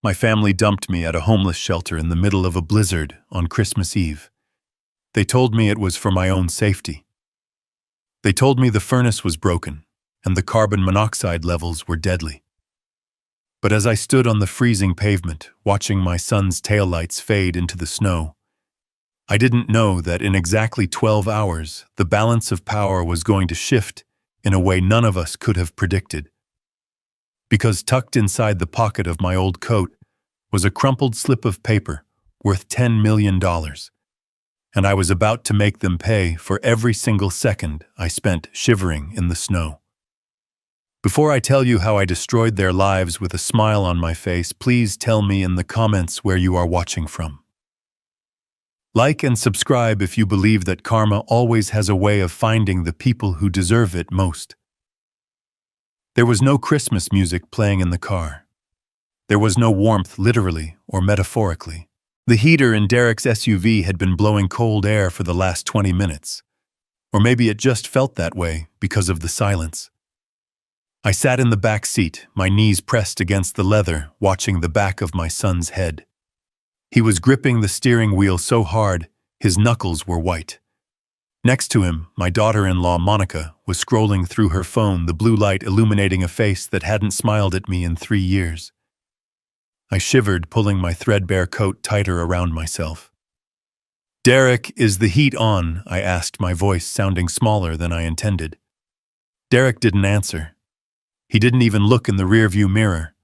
My family dumped me at a homeless shelter in the middle of a blizzard on Christmas Eve. They told me it was for my own safety. They told me the furnace was broken and the carbon monoxide levels were deadly. But as I stood on the freezing pavement, watching my son's taillights fade into the snow, I didn't know that in exactly 12 hours, the balance of power was going to shift in a way none of us could have predicted. Because tucked inside the pocket of my old coat was a crumpled slip of paper worth $10 million, and I was about to make them pay for every single second I spent shivering in the snow. Before I tell you how I destroyed their lives with a smile on my face, please tell me in the comments where you are watching from. Like and subscribe if you believe that karma always has a way of finding the people who deserve it most. There was no Christmas music playing in the car. There was no warmth literally or metaphorically. The heater in Derek's SUV had been blowing cold air for the last 20 minutes. Or maybe it just felt that way because of the silence. I sat in the back seat, my knees pressed against the leather, watching the back of my son's head. He was gripping the steering wheel so hard, his knuckles were white. Next to him, my daughter-in-law Monica was scrolling through her phone, the blue light illuminating a face that hadn't smiled at me in 3 years. I shivered, pulling my threadbare coat tighter around myself. "Derek, is the heat on?" I asked, my voice sounding smaller than I intended. Derek didn't answer. He didn't even look in the rearview mirror.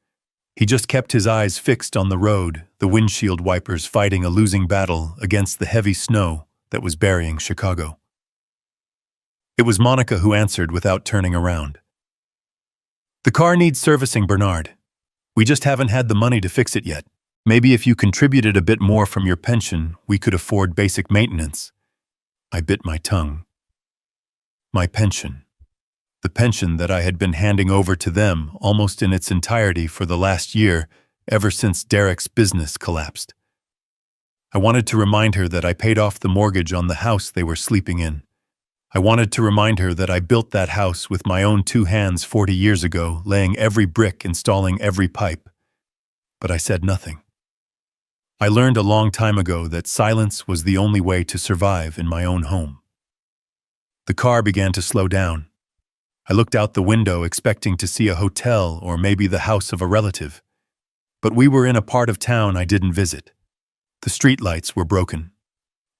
He just kept his eyes fixed on the road, the windshield wipers fighting a losing battle against the heavy snow that was burying Chicago. It was Monica who answered without turning around. "The car needs servicing, Bernard. We just haven't had the money to fix it yet. Maybe if you contributed a bit more from your pension, we could afford basic maintenance." I bit my tongue. My pension. The pension that I had been handing over to them almost in its entirety for the last year, ever since Derek's business collapsed. I wanted to remind her that I paid off the mortgage on the house they were sleeping in. I wanted to remind her that I built that house with my own 2 hands 40 years ago, laying every brick, installing every pipe. But I said nothing. I learned a long time ago that silence was the only way to survive in my own home. The car began to slow down. I looked out the window expecting to see a hotel or maybe the house of a relative. But we were in a part of town I didn't visit. The streetlights were broken.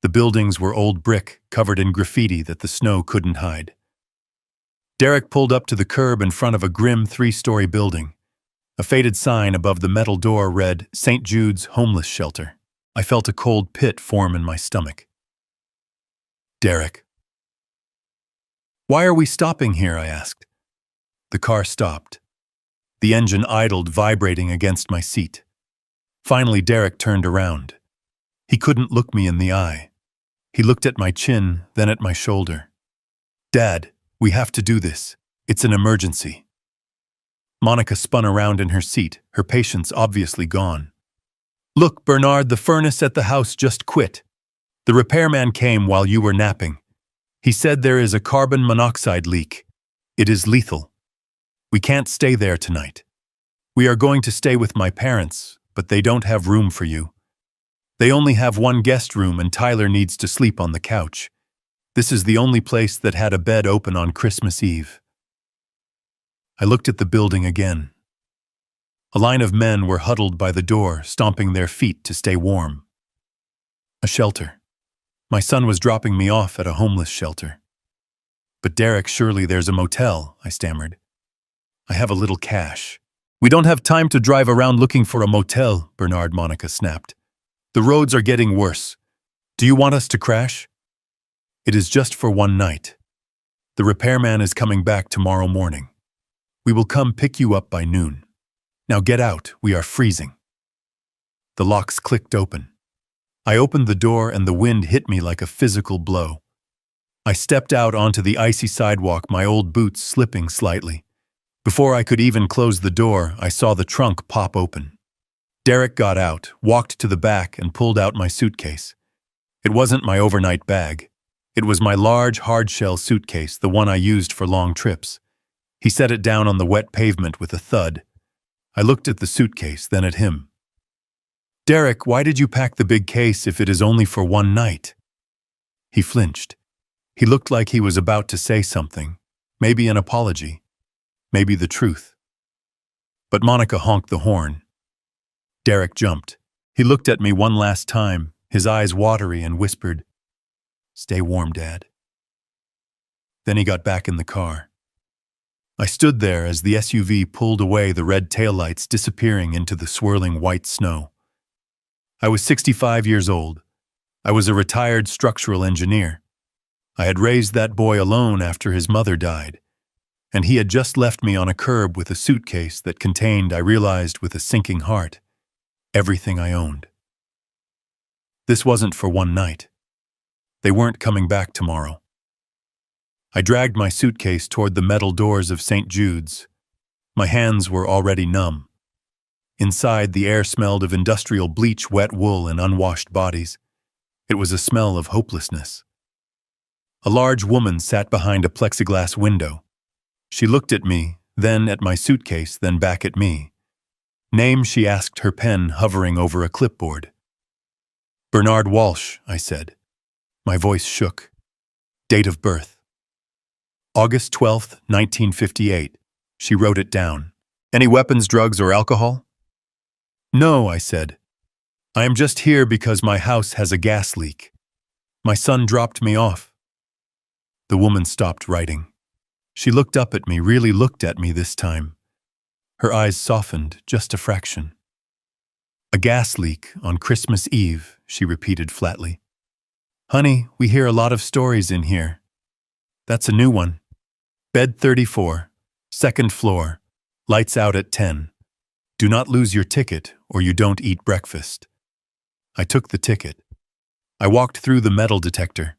The buildings were old brick, covered in graffiti that the snow couldn't hide. Derek pulled up to the curb in front of a grim 3-story building. A faded sign above the metal door read, "St. Jude's Homeless Shelter." I felt a cold pit form in my stomach. "Derek." "Why are we stopping here?" I asked. The car stopped. The engine idled, vibrating against my seat. Finally, Derek turned around. He couldn't look me in the eye. He looked at my chin, then at my shoulder. "Dad, we have to do this. It's an emergency." Monica spun around in her seat, her patience obviously gone. "Look, Bernard, the furnace at the house just quit. The repairman came while you were napping. He said there is a carbon monoxide leak. It is lethal. We can't stay there tonight. We are going to stay with my parents, but they don't have room for you. They only have 1 guest room and Tyler needs to sleep on the couch. This is the only place that had a bed open on Christmas Eve." I looked at the building again. A line of men were huddled by the door, stomping their feet to stay warm. A shelter. My son was dropping me off at a homeless shelter. "But Derek, surely there's a motel," I stammered. "I have a little cash." "We don't have time to drive around looking for a motel," Bernard, Monica snapped. "The roads are getting worse. Do you want us to crash?" "It is just for 1 night. The repairman is coming back tomorrow morning. We will come pick you up by noon. Now get out, we are freezing." The locks clicked open. I opened the door and the wind hit me like a physical blow. I stepped out onto the icy sidewalk, my old boots slipping slightly. Before I could even close the door, I saw the trunk pop open. Derek got out, walked to the back, and pulled out my suitcase. It wasn't my overnight bag. It was my large, hard-shell suitcase, the one I used for long trips. He set it down on the wet pavement with a thud. I looked at the suitcase, then at him. Derek, why did you pack the big case if it is only for one night? He flinched. He looked like he was about to say something, maybe an apology, maybe the truth. But Monica honked the horn. Derek jumped. He looked at me one last time, his eyes watery, and whispered, "Stay warm, Dad." Then he got back in the car. I stood there as the SUV pulled away, the red taillights disappearing into the swirling white snow. I was 65 years old. I was a retired structural engineer. I had raised that boy alone after his mother died, and he had just left me on a curb with a suitcase that contained, I realized with a sinking heart, everything I owned. This wasn't for one night. They weren't coming back tomorrow. I dragged my suitcase toward the metal doors of St. Jude's. My hands were already numb. Inside, the air smelled of industrial bleach, wet wool, and unwashed bodies. It was a smell of hopelessness. A large woman sat behind a plexiglass window. She looked at me, then at my suitcase, then back at me. Name, she asked, her pen hovering over a clipboard. Bernard Walsh, I said. My voice shook. Date of birth. August 12th, 1958. She wrote it down. Any weapons, drugs, or alcohol? No, I said. I am just here because my house has a gas leak. My son dropped me off. The woman stopped writing. She looked up at me, really looked at me this time. Her eyes softened just a fraction. A gas leak on Christmas Eve, she repeated flatly. Honey, we hear a lot of stories in here. That's a new one. Bed 34, second floor, lights out at 10. Do not lose your ticket or you don't eat breakfast. I took the ticket. I walked through the metal detector.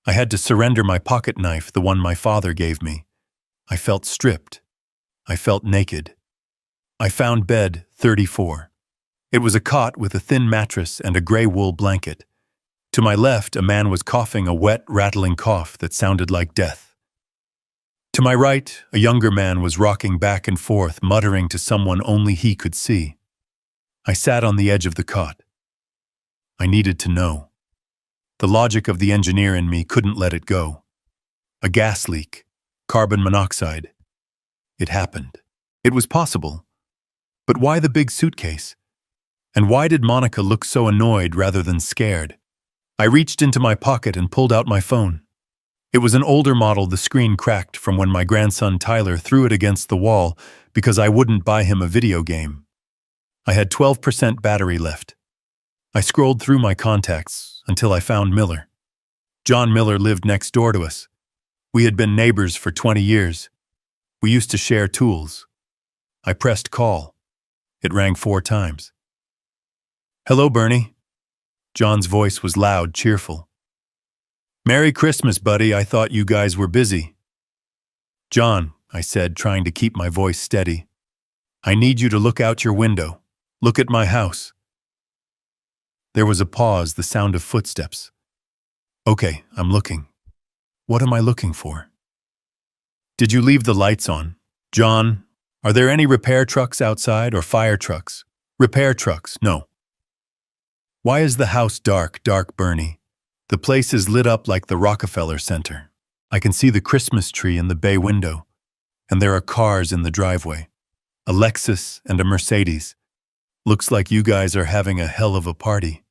I had to surrender my pocket knife, the one my father gave me. I felt stripped. I felt naked. I found bed 34. It was a cot with a thin mattress and a gray wool blanket. To my left, a man was coughing a wet, rattling cough that sounded like death. To my right, a younger man was rocking back and forth, muttering to someone only he could see. I sat on the edge of the cot. I needed to know. The logic of the engineer in me couldn't let it go. A gas leak, carbon monoxide. It happened. It was possible. But why the big suitcase? And why did Monica look so annoyed rather than scared? I reached into my pocket and pulled out my phone. It was an older model. The screen cracked from when my grandson Tyler threw it against the wall because I wouldn't buy him a video game. I had 12% battery left. I scrolled through my contacts until I found Miller. John Miller lived next door to us. We had been neighbors for 20 years. We used to share tools. I pressed call. It rang 4 times. Hello, Bernie. John's voice was loud, cheerful. Merry Christmas, buddy. I thought you guys were busy. John, I said, trying to keep my voice steady. I need you to look out your window. Look at my house. There was a pause, the sound of footsteps. Okay, I'm looking. What am I looking for? Did you leave the lights on? John, are there any repair trucks outside or fire trucks? Repair trucks, no. Why is the house dark, Bernie? The place is lit up like the Rockefeller Center. I can see the Christmas tree in the bay window, and there are cars in the driveway. A Lexus and a Mercedes. Looks like you guys are having a hell of a party.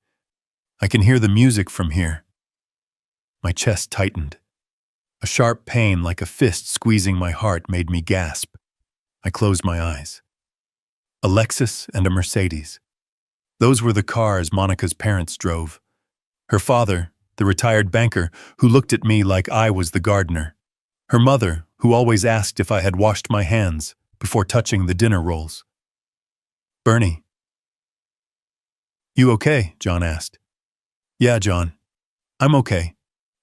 I can hear the music from here. My chest tightened. A sharp pain like a fist squeezing my heart made me gasp. I closed my eyes. A Lexus and a Mercedes. Those were the cars Monica's parents drove. Her father, the retired banker, who looked at me like I was the gardener. Her mother, who always asked if I had washed my hands before touching the dinner rolls. Bernie. You okay? John asked. Yeah, John. I'm okay.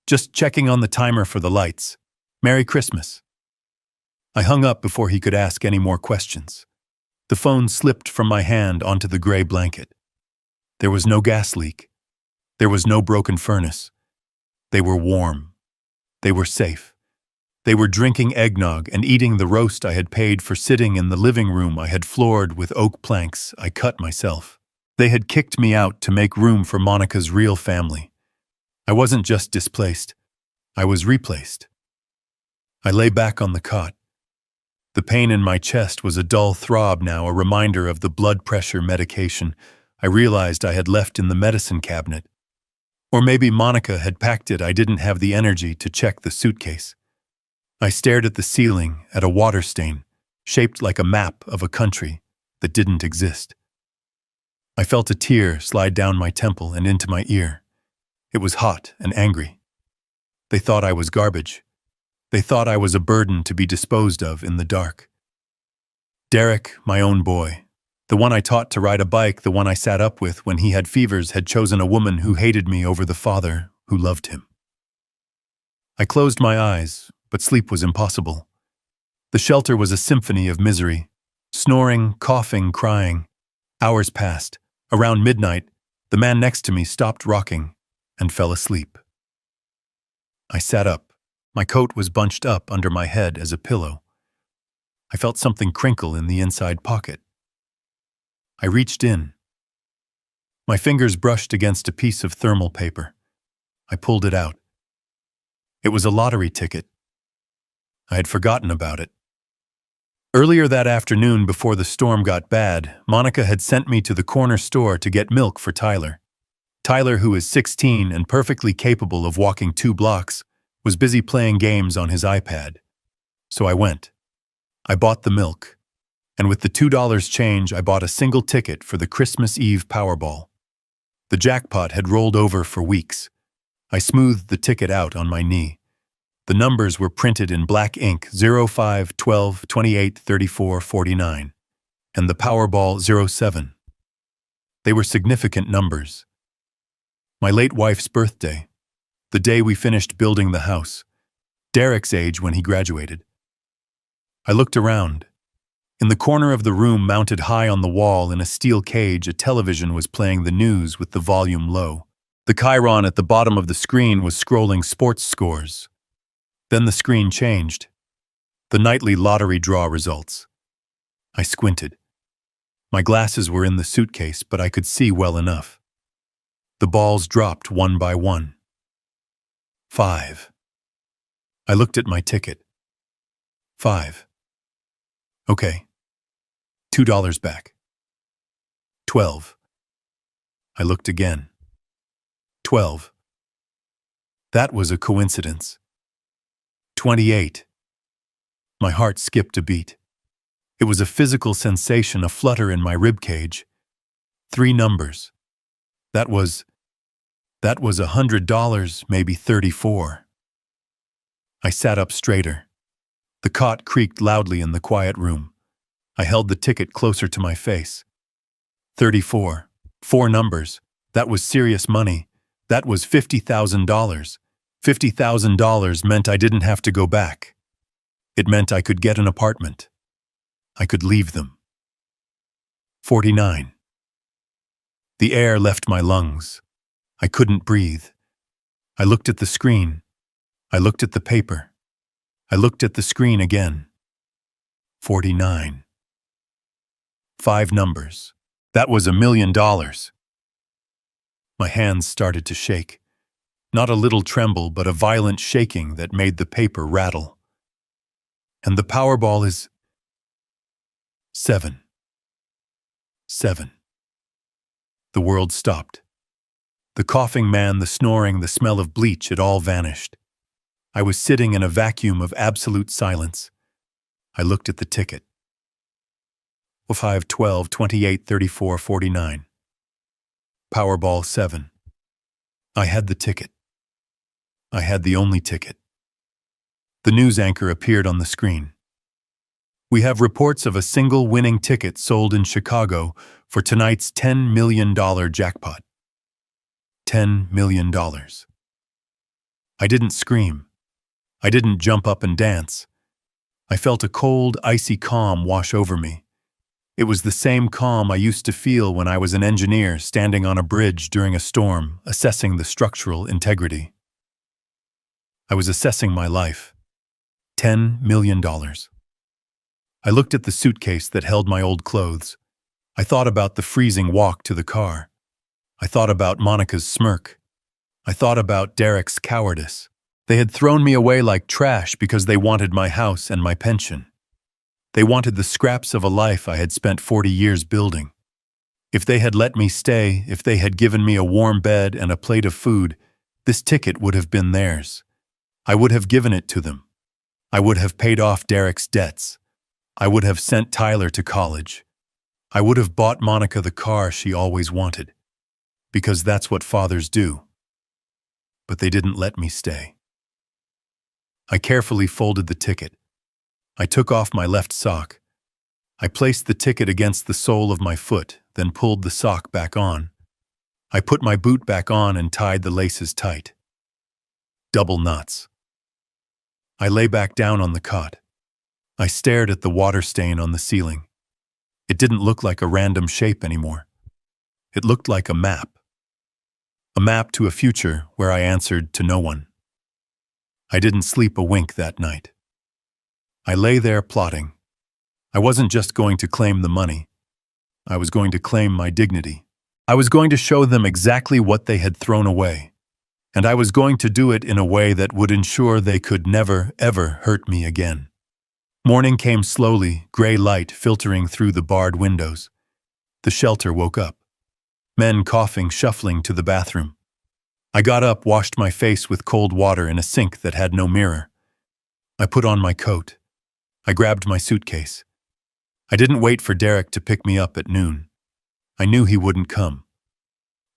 Just checking on the timer for the lights. Merry Christmas. I hung up before he could ask any more questions. The phone slipped from my hand onto the gray blanket. There was no gas leak. There was no broken furnace. They were warm. They were safe. They were drinking eggnog and eating the roast I had paid for, sitting in the living room I had floored with oak planks I cut myself. They had kicked me out to make room for Monica's real family. I wasn't just displaced, I was replaced. I lay back on the cot. The pain in my chest was a dull throb now, a reminder of the blood pressure medication I realized I had left in the medicine cabinet. Or maybe Monica had packed it. I didn't have the energy to check the suitcase. I stared at the ceiling, at a water stain, shaped like a map of a country that didn't exist. I felt a tear slide down my temple and into my ear. It was hot and angry. They thought I was garbage. They thought I was a burden to be disposed of in the dark. Derek, my own boy, the one I taught to ride a bike, the one I sat up with when he had fevers, had chosen a woman who hated me over the father who loved him. I closed my eyes, but sleep was impossible. The shelter was a symphony of misery. Snoring, coughing, crying. Hours passed. Around midnight, the man next to me stopped rocking and fell asleep. I sat up. My coat was bunched up under my head as a pillow. I felt something crinkle in the inside pocket. I reached in. My fingers brushed against a piece of thermal paper. I pulled it out. It was a lottery ticket. I had forgotten about it. Earlier that afternoon, before the storm got bad, Monica had sent me to the corner store to get milk for Tyler. Tyler, who is 16 and perfectly capable of walking 2 blocks, was busy playing games on his iPad. So I went. I bought the milk, and with the $2 change, I bought a single ticket for the Christmas Eve Powerball. The jackpot had rolled over for weeks. I smoothed the ticket out on my knee. The numbers were printed in black ink: 05, 12, 28, 34, 49, and the Powerball 07. They were significant numbers. My late wife's birthday, the day we finished building the house, Derek's age when he graduated. I looked around. In the corner of the room, mounted high on the wall in a steel cage, a television was playing the news with the volume low. The chyron at the bottom of the screen was scrolling sports scores. Then the screen changed. The nightly lottery draw results. I squinted. My glasses were in the suitcase, but I could see well enough. The balls dropped one by one. 5. I looked at my ticket. 5. Okay. $2 back. 12. I looked again. 12. That was a coincidence. 28. My heart skipped a beat. It was a physical sensation, a flutter in my ribcage. 3 numbers. That was $100, maybe 34. I sat up straighter. The cot creaked loudly in the quiet room. I held the ticket closer to my face. 34. 4 numbers. That was serious money. That was $50,000. $50,000 meant I didn't have to go back. It meant I could get an apartment. I could leave them. 49. The air left my lungs. I couldn't breathe. I looked at the screen. I looked at the paper. I looked at the screen again. 49. 5 numbers. That was $1 million. My hands started to shake. Not a little tremble, but a violent shaking that made the paper rattle. And the Powerball is 7. 7. The world stopped. The coughing man, the snoring, the smell of bleach, it all vanished. I was sitting in a vacuum of absolute silence. I looked at the ticket. 5, 12, 28, 34, 49. Powerball 7. I had the ticket. I had the only ticket. The news anchor appeared on the screen. We have reports of a single winning ticket sold in Chicago for tonight's $10 million jackpot. $10 million. I didn't scream. I didn't jump up and dance. I felt a cold, icy calm wash over me. It was the same calm I used to feel when I was an engineer standing on a bridge during a storm, assessing the structural integrity. I was assessing my life. $10 million. I looked at the suitcase that held my old clothes. I thought about the freezing walk to the car. I thought about Monica's smirk. I thought about Derek's cowardice. They had thrown me away like trash because they wanted my house and my pension. They wanted the scraps of a life I had spent 40 years building. If they had let me stay, if they had given me a warm bed and a plate of food, this ticket would have been theirs. I would have given it to them. I would have paid off Derek's debts. I would have sent Tyler to college. I would have bought Monica the car she always wanted. Because that's what fathers do. But they didn't let me stay. I carefully folded the ticket. I took off my left sock. I placed the ticket against the sole of my foot, then pulled the sock back on. I put my boot back on and tied the laces tight. Double knots. I lay back down on the cot. I stared at the water stain on the ceiling. It didn't look like a random shape anymore. It looked like a map. A map to a future where I answered to no one. I didn't sleep a wink that night. I lay there plotting. I wasn't just going to claim the money. I was going to claim my dignity. I was going to show them exactly what they had thrown away. And I was going to do it in a way that would ensure they could never, ever hurt me again. Morning came slowly, gray light filtering through the barred windows. The shelter woke up. Men coughing, shuffling to the bathroom. I got up, washed my face with cold water in a sink that had no mirror. I put on my coat. I grabbed my suitcase. I didn't wait for Derek to pick me up at noon. I knew he wouldn't come.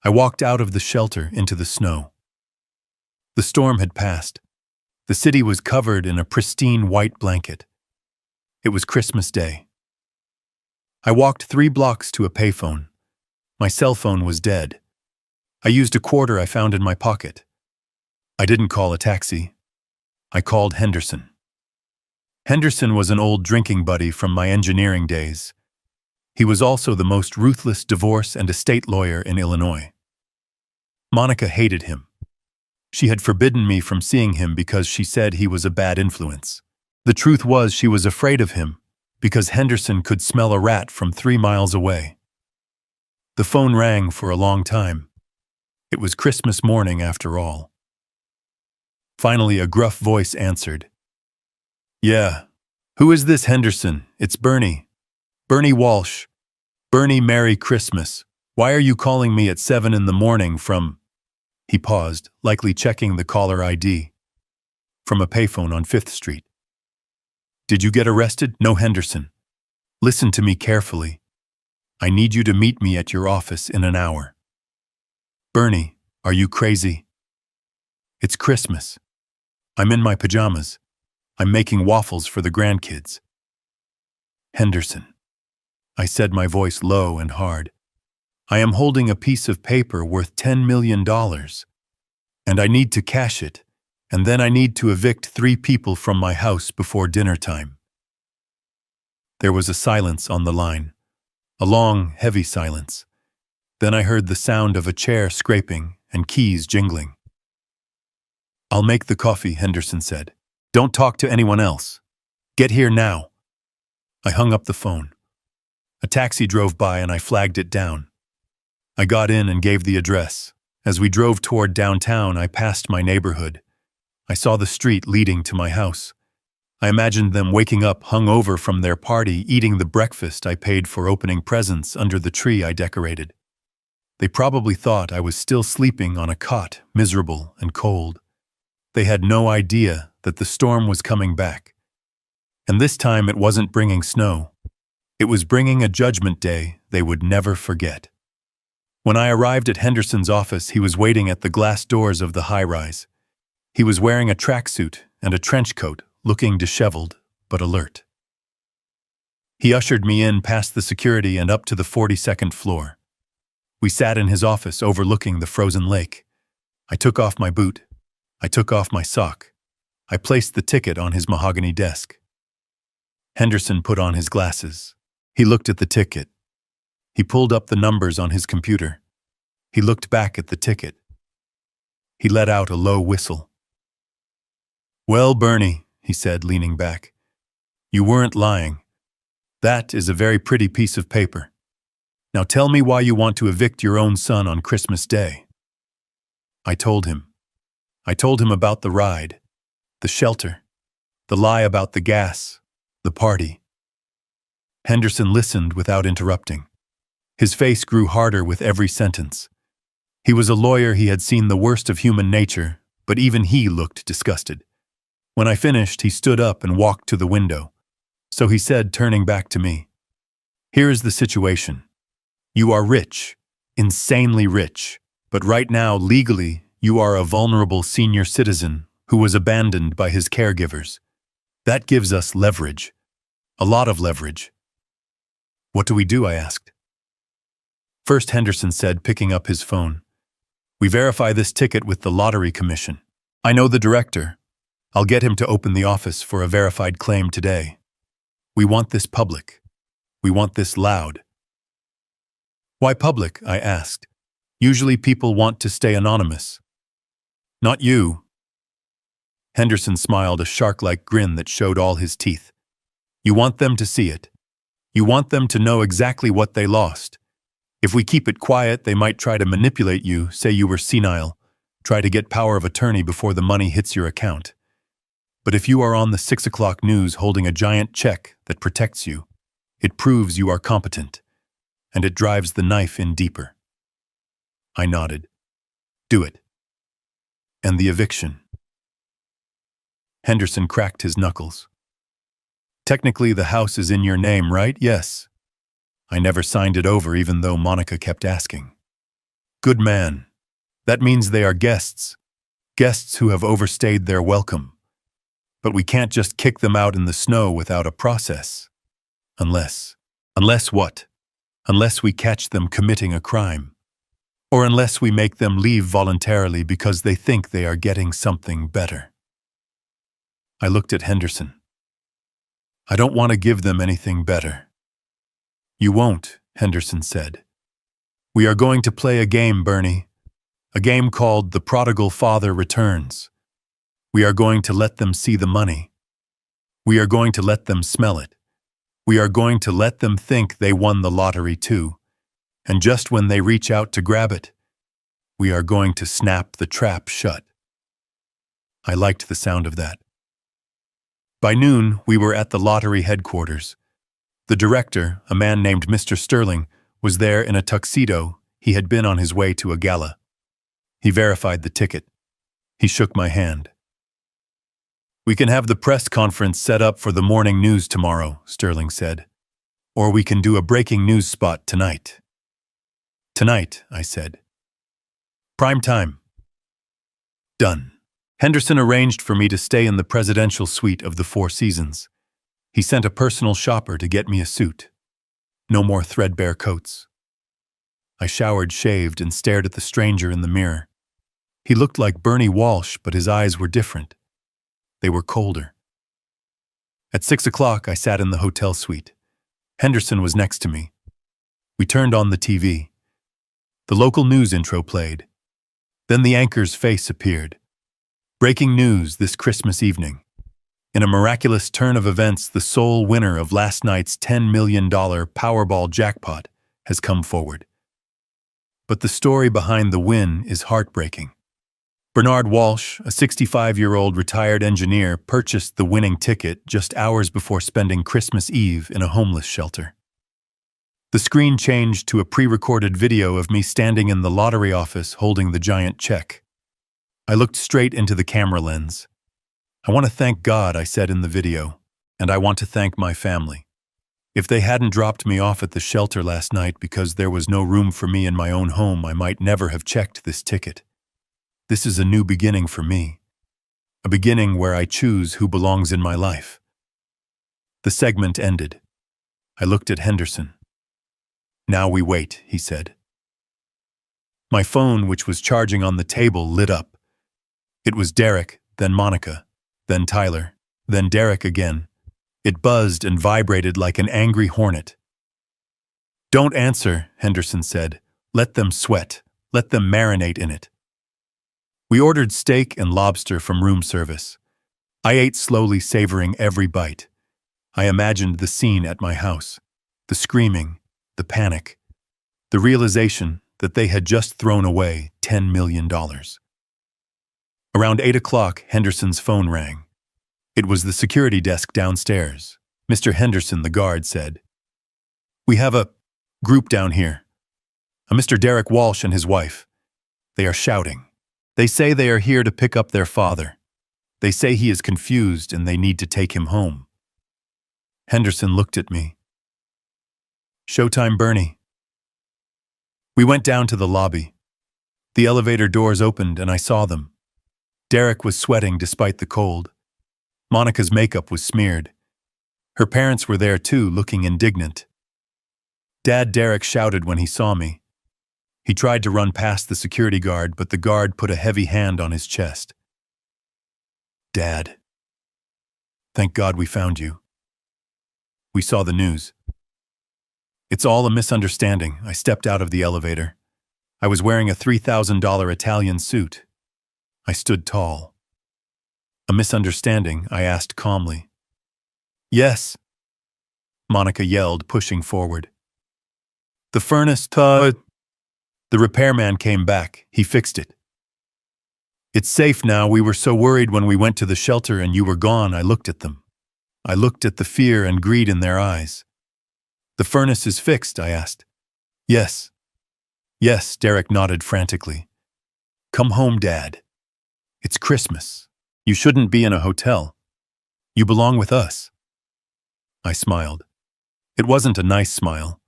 I walked out of the shelter into the snow. The storm had passed. The city was covered in a pristine white blanket. It was Christmas Day. I walked 3 blocks to a payphone. My cell phone was dead. I used a quarter I found in my pocket. I didn't call a taxi. I called Henderson. Henderson was an old drinking buddy from my engineering days. He was also the most ruthless divorce and estate lawyer in Illinois. Monica hated him. She had forbidden me from seeing him because she said he was a bad influence. The truth was she was afraid of him because Henderson could smell a rat from 3 miles away. The phone rang for a long time. It was Christmas morning after all. Finally, a gruff voice answered. "Yeah. Who is this, Henderson? It's Bernie. Bernie Walsh. Bernie, Merry Christmas. Why are you calling me at 7 in the morning from—" He paused, likely checking the caller ID. "From a payphone on 5th Street. Did you get arrested? No, Henderson. Listen to me carefully. I need you to meet me at your office in an hour." "Bernie, are you crazy? It's Christmas. I'm in my pajamas. I'm making waffles for the grandkids." "Henderson," I said, my voice low and hard, "I am holding a piece of paper worth $10 million, and I need to cash it, and then I need to evict 3 people from my house before dinner time." There was a silence on the line, a long, heavy silence. Then I heard the sound of a chair scraping and keys jingling. "I'll make the coffee," Henderson said. "Don't talk to anyone else. Get here now." I hung up the phone. A taxi drove by and I flagged it down. I got in and gave the address. As we drove toward downtown, I passed my neighborhood. I saw the street leading to my house. I imagined them waking up hungover from their party, eating the breakfast I paid for, opening presents under the tree I decorated. They probably thought I was still sleeping on a cot, miserable and cold. They had no idea that the storm was coming back. And this time it wasn't bringing snow. It was bringing a judgment day they would never forget. When I arrived at Henderson's office, he was waiting at the glass doors of the high-rise. He was wearing a tracksuit and a trench coat, looking disheveled but alert. He ushered me in past the security and up to the 42nd floor. We sat in his office overlooking the frozen lake. I took off my boot. I took off my sock. I placed the ticket on his mahogany desk. Henderson put on his glasses. He looked at the ticket. He pulled up the numbers on his computer. He looked back at the ticket. He let out a low whistle. "Well, Bernie," he said, leaning back, "you weren't lying. That is a very pretty piece of paper. Now tell me why you want to evict your own son on Christmas Day. I told him. I told him about the ride, the shelter, the lie about the gas, the party. Henderson listened without interrupting. His face grew harder with every sentence. He was a lawyer. He had seen the worst of human nature, but even he looked disgusted. When I finished, he stood up and walked to the window. So he said, turning back to me, "Here is the situation. You are rich, insanely rich, but right now, legally, you are a vulnerable senior citizen who was abandoned by his caregivers. That gives us leverage, a lot of leverage." "What do we do?" I asked. First, Henderson said, picking up his phone, "We verify this ticket with the Lottery Commission. I know the director. I'll get him to open the office for a verified claim today. We want this public. We want this loud." "Why public?" I asked. "Usually people want to stay anonymous." "Not you." Henderson smiled, a shark-like grin that showed all his teeth. "You want them to see it. You want them to know exactly what they lost. If we keep it quiet, they might try to manipulate you, say you were senile, try to get power of attorney before the money hits your account. But if you are on the 6 o'clock news holding a giant check that protects you, it proves you are competent, and it drives the knife in deeper." I nodded. "Do it." "And the eviction?" Henderson cracked his knuckles. "Technically, the house is in your name, right?" "Yes. I never signed it over even though Monica kept asking." "Good man. That means they are guests. Guests who have overstayed their welcome. But we can't just kick them out in the snow without a process. Unless what? Unless we catch them committing a crime. Or unless we make them leave voluntarily because they think they are getting something better." I looked at Henderson. "I don't want to give them anything better." "You won't," Henderson said. "We are going to play a game, Bernie. A game called The Prodigal Father Returns. We are going to let them see the money. We are going to let them smell it. We are going to let them think they won the lottery too. And just when they reach out to grab it, we are going to snap the trap shut." I liked the sound of that. By noon, we were at the lottery headquarters. The director, a man named Mr. Sterling, was there in a tuxedo. He had been on his way to a gala. He verified the ticket. He shook my hand. "We can have the press conference set up for the morning news tomorrow," Sterling said. "Or we can do a breaking news spot tonight." "Tonight," I said. "Prime time." Done. Henderson arranged for me to stay in the presidential suite of the Four Seasons. He sent a personal shopper to get me a suit. No more threadbare coats. I showered, shaved, and stared at the stranger in the mirror. He looked like Bernie Walsh, but his eyes were different. They were colder. At 6 o'clock, I sat in the hotel suite. Henderson was next to me. We turned on the TV. The local news intro played. Then the anchor's face appeared. "Breaking news this Christmas evening. In a miraculous turn of events, the sole winner of last night's $10 million Powerball jackpot has come forward. But the story behind the win is heartbreaking. Bernard Walsh, a 65-year-old retired engineer, purchased the winning ticket just hours before spending Christmas Eve in a homeless shelter." The screen changed to a pre-recorded video of me standing in the lottery office holding the giant check. I looked straight into the camera lens. "I want to thank God," I said in the video, "and I want to thank my family. If they hadn't dropped me off at the shelter last night because there was no room for me in my own home, I might never have checked this ticket. This is a new beginning for me. A beginning where I choose who belongs in my life." The segment ended. I looked at Henderson. "Now we wait," he said. My phone, which was charging on the table, lit up. It was Derek, then Monica, then Tyler, then Derek again. It buzzed and vibrated like an angry hornet. "Don't answer," Henderson said. "Let them sweat. Let them marinate in it." We ordered steak and lobster from room service. I ate slowly, savoring every bite. I imagined the scene at my house. The screaming, the panic, The realization that they had just thrown away $10 million. Around 8 o'clock, Henderson's phone rang. It was the security desk downstairs. Mr. Henderson, the guard, said, "We have a group down here. A Mr. Derek Walsh and his wife. They are shouting. They say they are here to pick up their father. They say he is confused and they need to take him home." Henderson looked at me. "Showtime, Bernie." We went down to the lobby. The elevator doors opened and I saw them. Derek was sweating despite the cold. Monica's makeup was smeared. Her parents were there too, looking indignant. Dad Derek shouted when he saw me. He tried to run past the security guard, but the guard put a heavy hand on his chest. "Dad, thank God we found you. We saw the news." "It's all a misunderstanding." I stepped out of the elevator. I was wearing a $3,000 Italian suit. I stood tall. "A misunderstanding?" I asked calmly. "Yes," Monica yelled, pushing forward. "The furnace, The repairman came back. He fixed it. It's safe now. We were so worried when we went to the shelter and you were gone." I looked at them. I looked at the fear and greed in their eyes. "The furnace is fixed?" I asked. "Yes." "Yes," Derek nodded frantically. "Come home, Dad. It's Christmas. You shouldn't be in a hotel. You belong with us." I smiled. It wasn't a nice smile.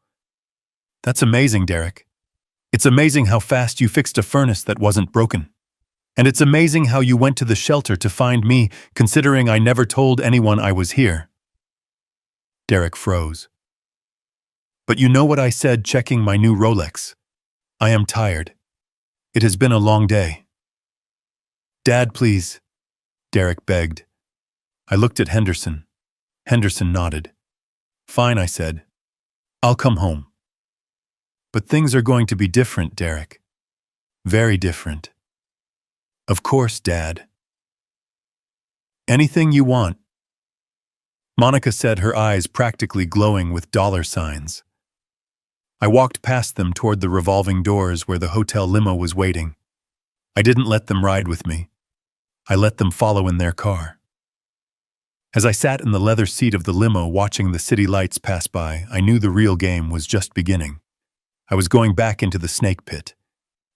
"That's amazing, Derek. It's amazing how fast you fixed a furnace that wasn't broken. And it's amazing how you went to the shelter to find me, considering I never told anyone I was here." Derek froze. "But you know what I said, checking my new Rolex. I am tired. It has been a long day." "Dad, please," Derek begged. I looked at Henderson. Henderson nodded. "Fine," I said. "I'll come home." "But things are going to be different, Derek. Very different." "Of course, Dad." "Anything you want." Monica said, her eyes practically glowing with dollar signs. I walked past them toward the revolving doors where the hotel limo was waiting. I didn't let them ride with me. I let them follow in their car. As I sat in the leather seat of the limo watching the city lights pass by, I knew the real game was just beginning. I was going back into the snake pit.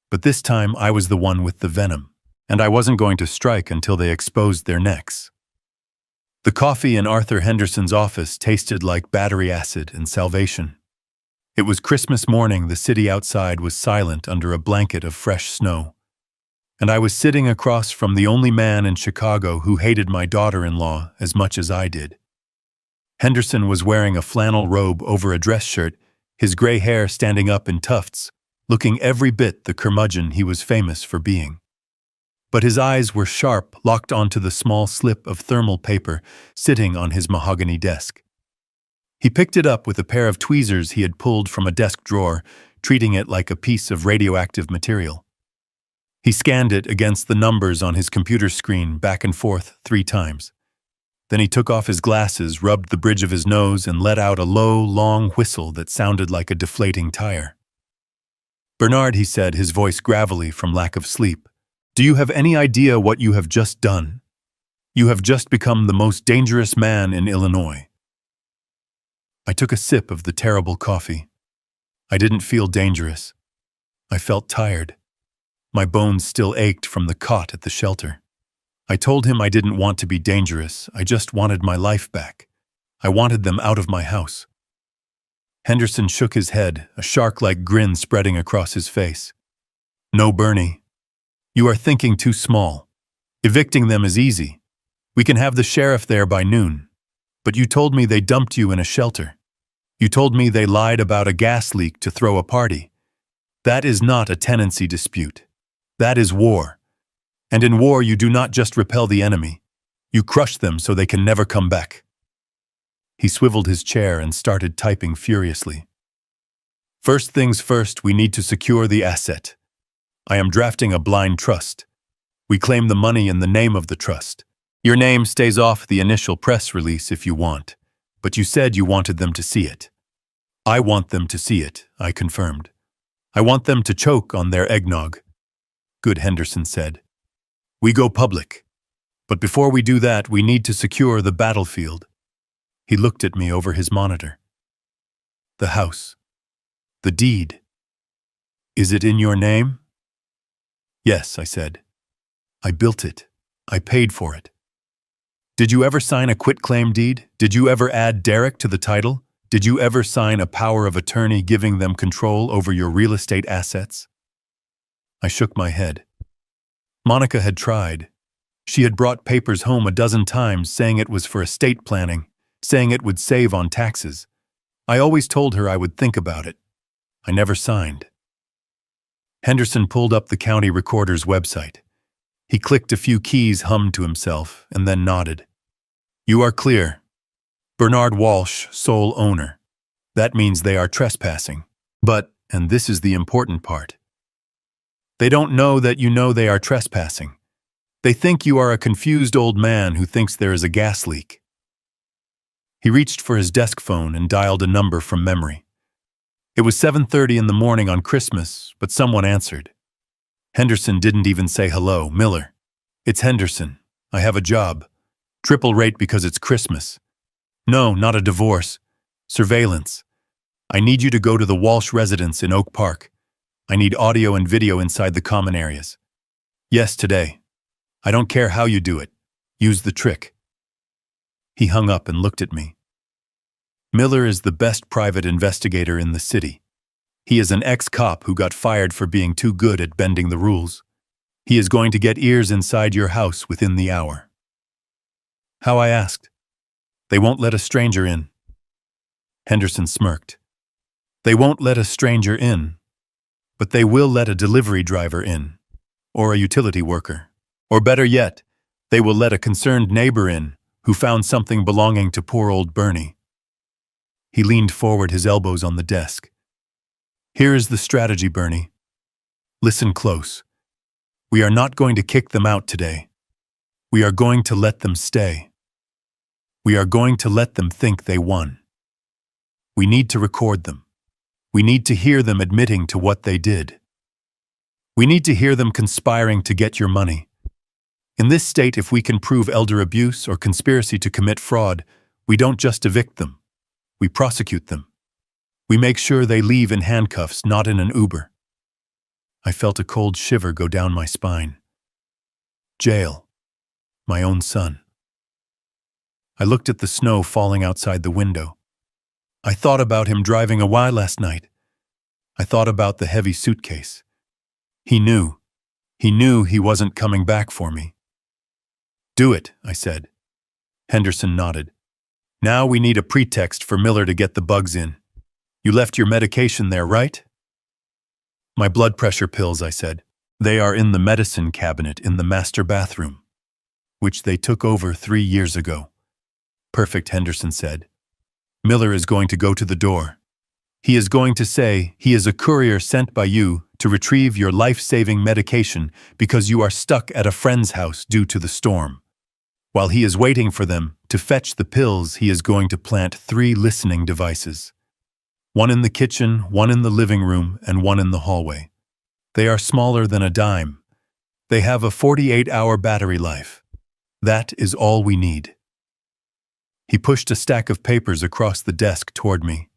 But this time I was the one with the venom, and I wasn't going to strike until they exposed their necks. The coffee in Arthur Henderson's office tasted like battery acid and salvation. It was Christmas morning. The city outside was silent under a blanket of fresh snow. And I was sitting across from the only man in Chicago who hated my daughter-in-law as much as I did. Henderson was wearing a flannel robe over a dress shirt, his gray hair standing up in tufts, looking every bit the curmudgeon he was famous for being. But his eyes were sharp, locked onto the small slip of thermal paper sitting on his mahogany desk. He picked it up with a pair of tweezers he had pulled from a desk drawer, treating it like a piece of radioactive material. He scanned it against the numbers on his computer screen back and forth 3 times. Then he took off his glasses, rubbed the bridge of his nose, and let out a low, long whistle that sounded like a deflating tire. "Bernard," he said, his voice gravelly from lack of sleep, "do you have any idea what you have just done? You have just become the most dangerous man in Illinois." I took a sip of the terrible coffee. I didn't feel dangerous. I felt tired. My bones still ached from the cot at the shelter. I told him I didn't want to be dangerous. I just wanted my life back. I wanted them out of my house. Henderson shook his head, a shark-like grin spreading across his face. "No, Bernie. You are thinking too small. Evicting them is easy. We can have the sheriff there by noon. But you told me they dumped you in a shelter. You told me they lied about a gas leak to throw a party. That is not a tenancy dispute. That is war. And in war you do not just repel the enemy. You crush them so they can never come back." He swiveled his chair and started typing furiously. "First things first, we need to secure the asset. I am drafting a blind trust. We claim the money in the name of the trust. Your name stays off the initial press release if you want, but you said you wanted them to see it." "I want them to see it," I confirmed. I want them to choke on their eggnog. Good, Henderson said. We go public. But before we do that, we need to secure the battlefield. He looked at me over his monitor. The house. The deed. Is it in your name? Yes, I said. I built it. I paid for it. Did you ever sign a quitclaim deed? Did you ever add Derek to the title? Did you ever sign a power of attorney giving them control over your real estate assets? I shook my head. Monica had tried. She had brought papers home a dozen times saying it was for estate planning, saying it would save on taxes. I always told her I would think about it. I never signed. Henderson pulled up the county recorder's website. He clicked a few keys, hummed to himself, and then nodded. You are clear. Bernard Walsh, sole owner. That means they are trespassing. But, and this is the important part, they don't know that you know they are trespassing. They think you are a confused old man who thinks there is a gas leak. He reached for his desk phone and dialed a number from memory. It was 7:30 in the morning on Christmas, but someone answered. Henderson didn't even say hello. Miller. It's Henderson. I have a job. Triple rate because it's Christmas. No, not a divorce. Surveillance. I need you to go to the Walsh residence in Oak Park. I need audio and video inside the common areas. Yes, today. I don't care how you do it. Use the trick. He hung up and looked at me. Miller is the best private investigator in the city. He is an ex-cop who got fired for being too good at bending the rules. He is going to get ears inside your house within the hour. How, I asked. They won't let a stranger in. Henderson smirked. They won't let a stranger in, but they will let a delivery driver in, or a utility worker. Or better yet, they will let a concerned neighbor in who found something belonging to poor old Bernie. He leaned forward, his elbows on the desk. Here is the strategy, Bernie. Listen close. We are not going to kick them out today. We are going to let them stay. We are going to let them think they won. We need to record them. We need to hear them admitting to what they did. We need to hear them conspiring to get your money. In this state, if we can prove elder abuse or conspiracy to commit fraud, we don't just evict them. We prosecute them. We make sure they leave in handcuffs, not in an Uber. I felt a cold shiver go down my spine. Jail. My own son. I looked at the snow falling outside the window. I thought about him driving away last night. I thought about the heavy suitcase. He knew. He knew he wasn't coming back for me. Do it, I said. Henderson nodded. Now we need a pretext for Miller to get the bugs in. You left your medication there, right? My blood pressure pills, I said. They are in the medicine cabinet in the master bathroom, which they took over 3 years ago. Perfect, Henderson said. Miller is going to go to the door. He is going to say he is a courier sent by you to retrieve your life-saving medication because you are stuck at a friend's house due to the storm. While he is waiting for them to fetch the pills, he is going to plant 3 listening devices. 1 in the kitchen, 1 in the living room, and 1 in the hallway. They are smaller than a dime. They have a 48-hour battery life. That is all we need. He pushed a stack of papers across the desk toward me.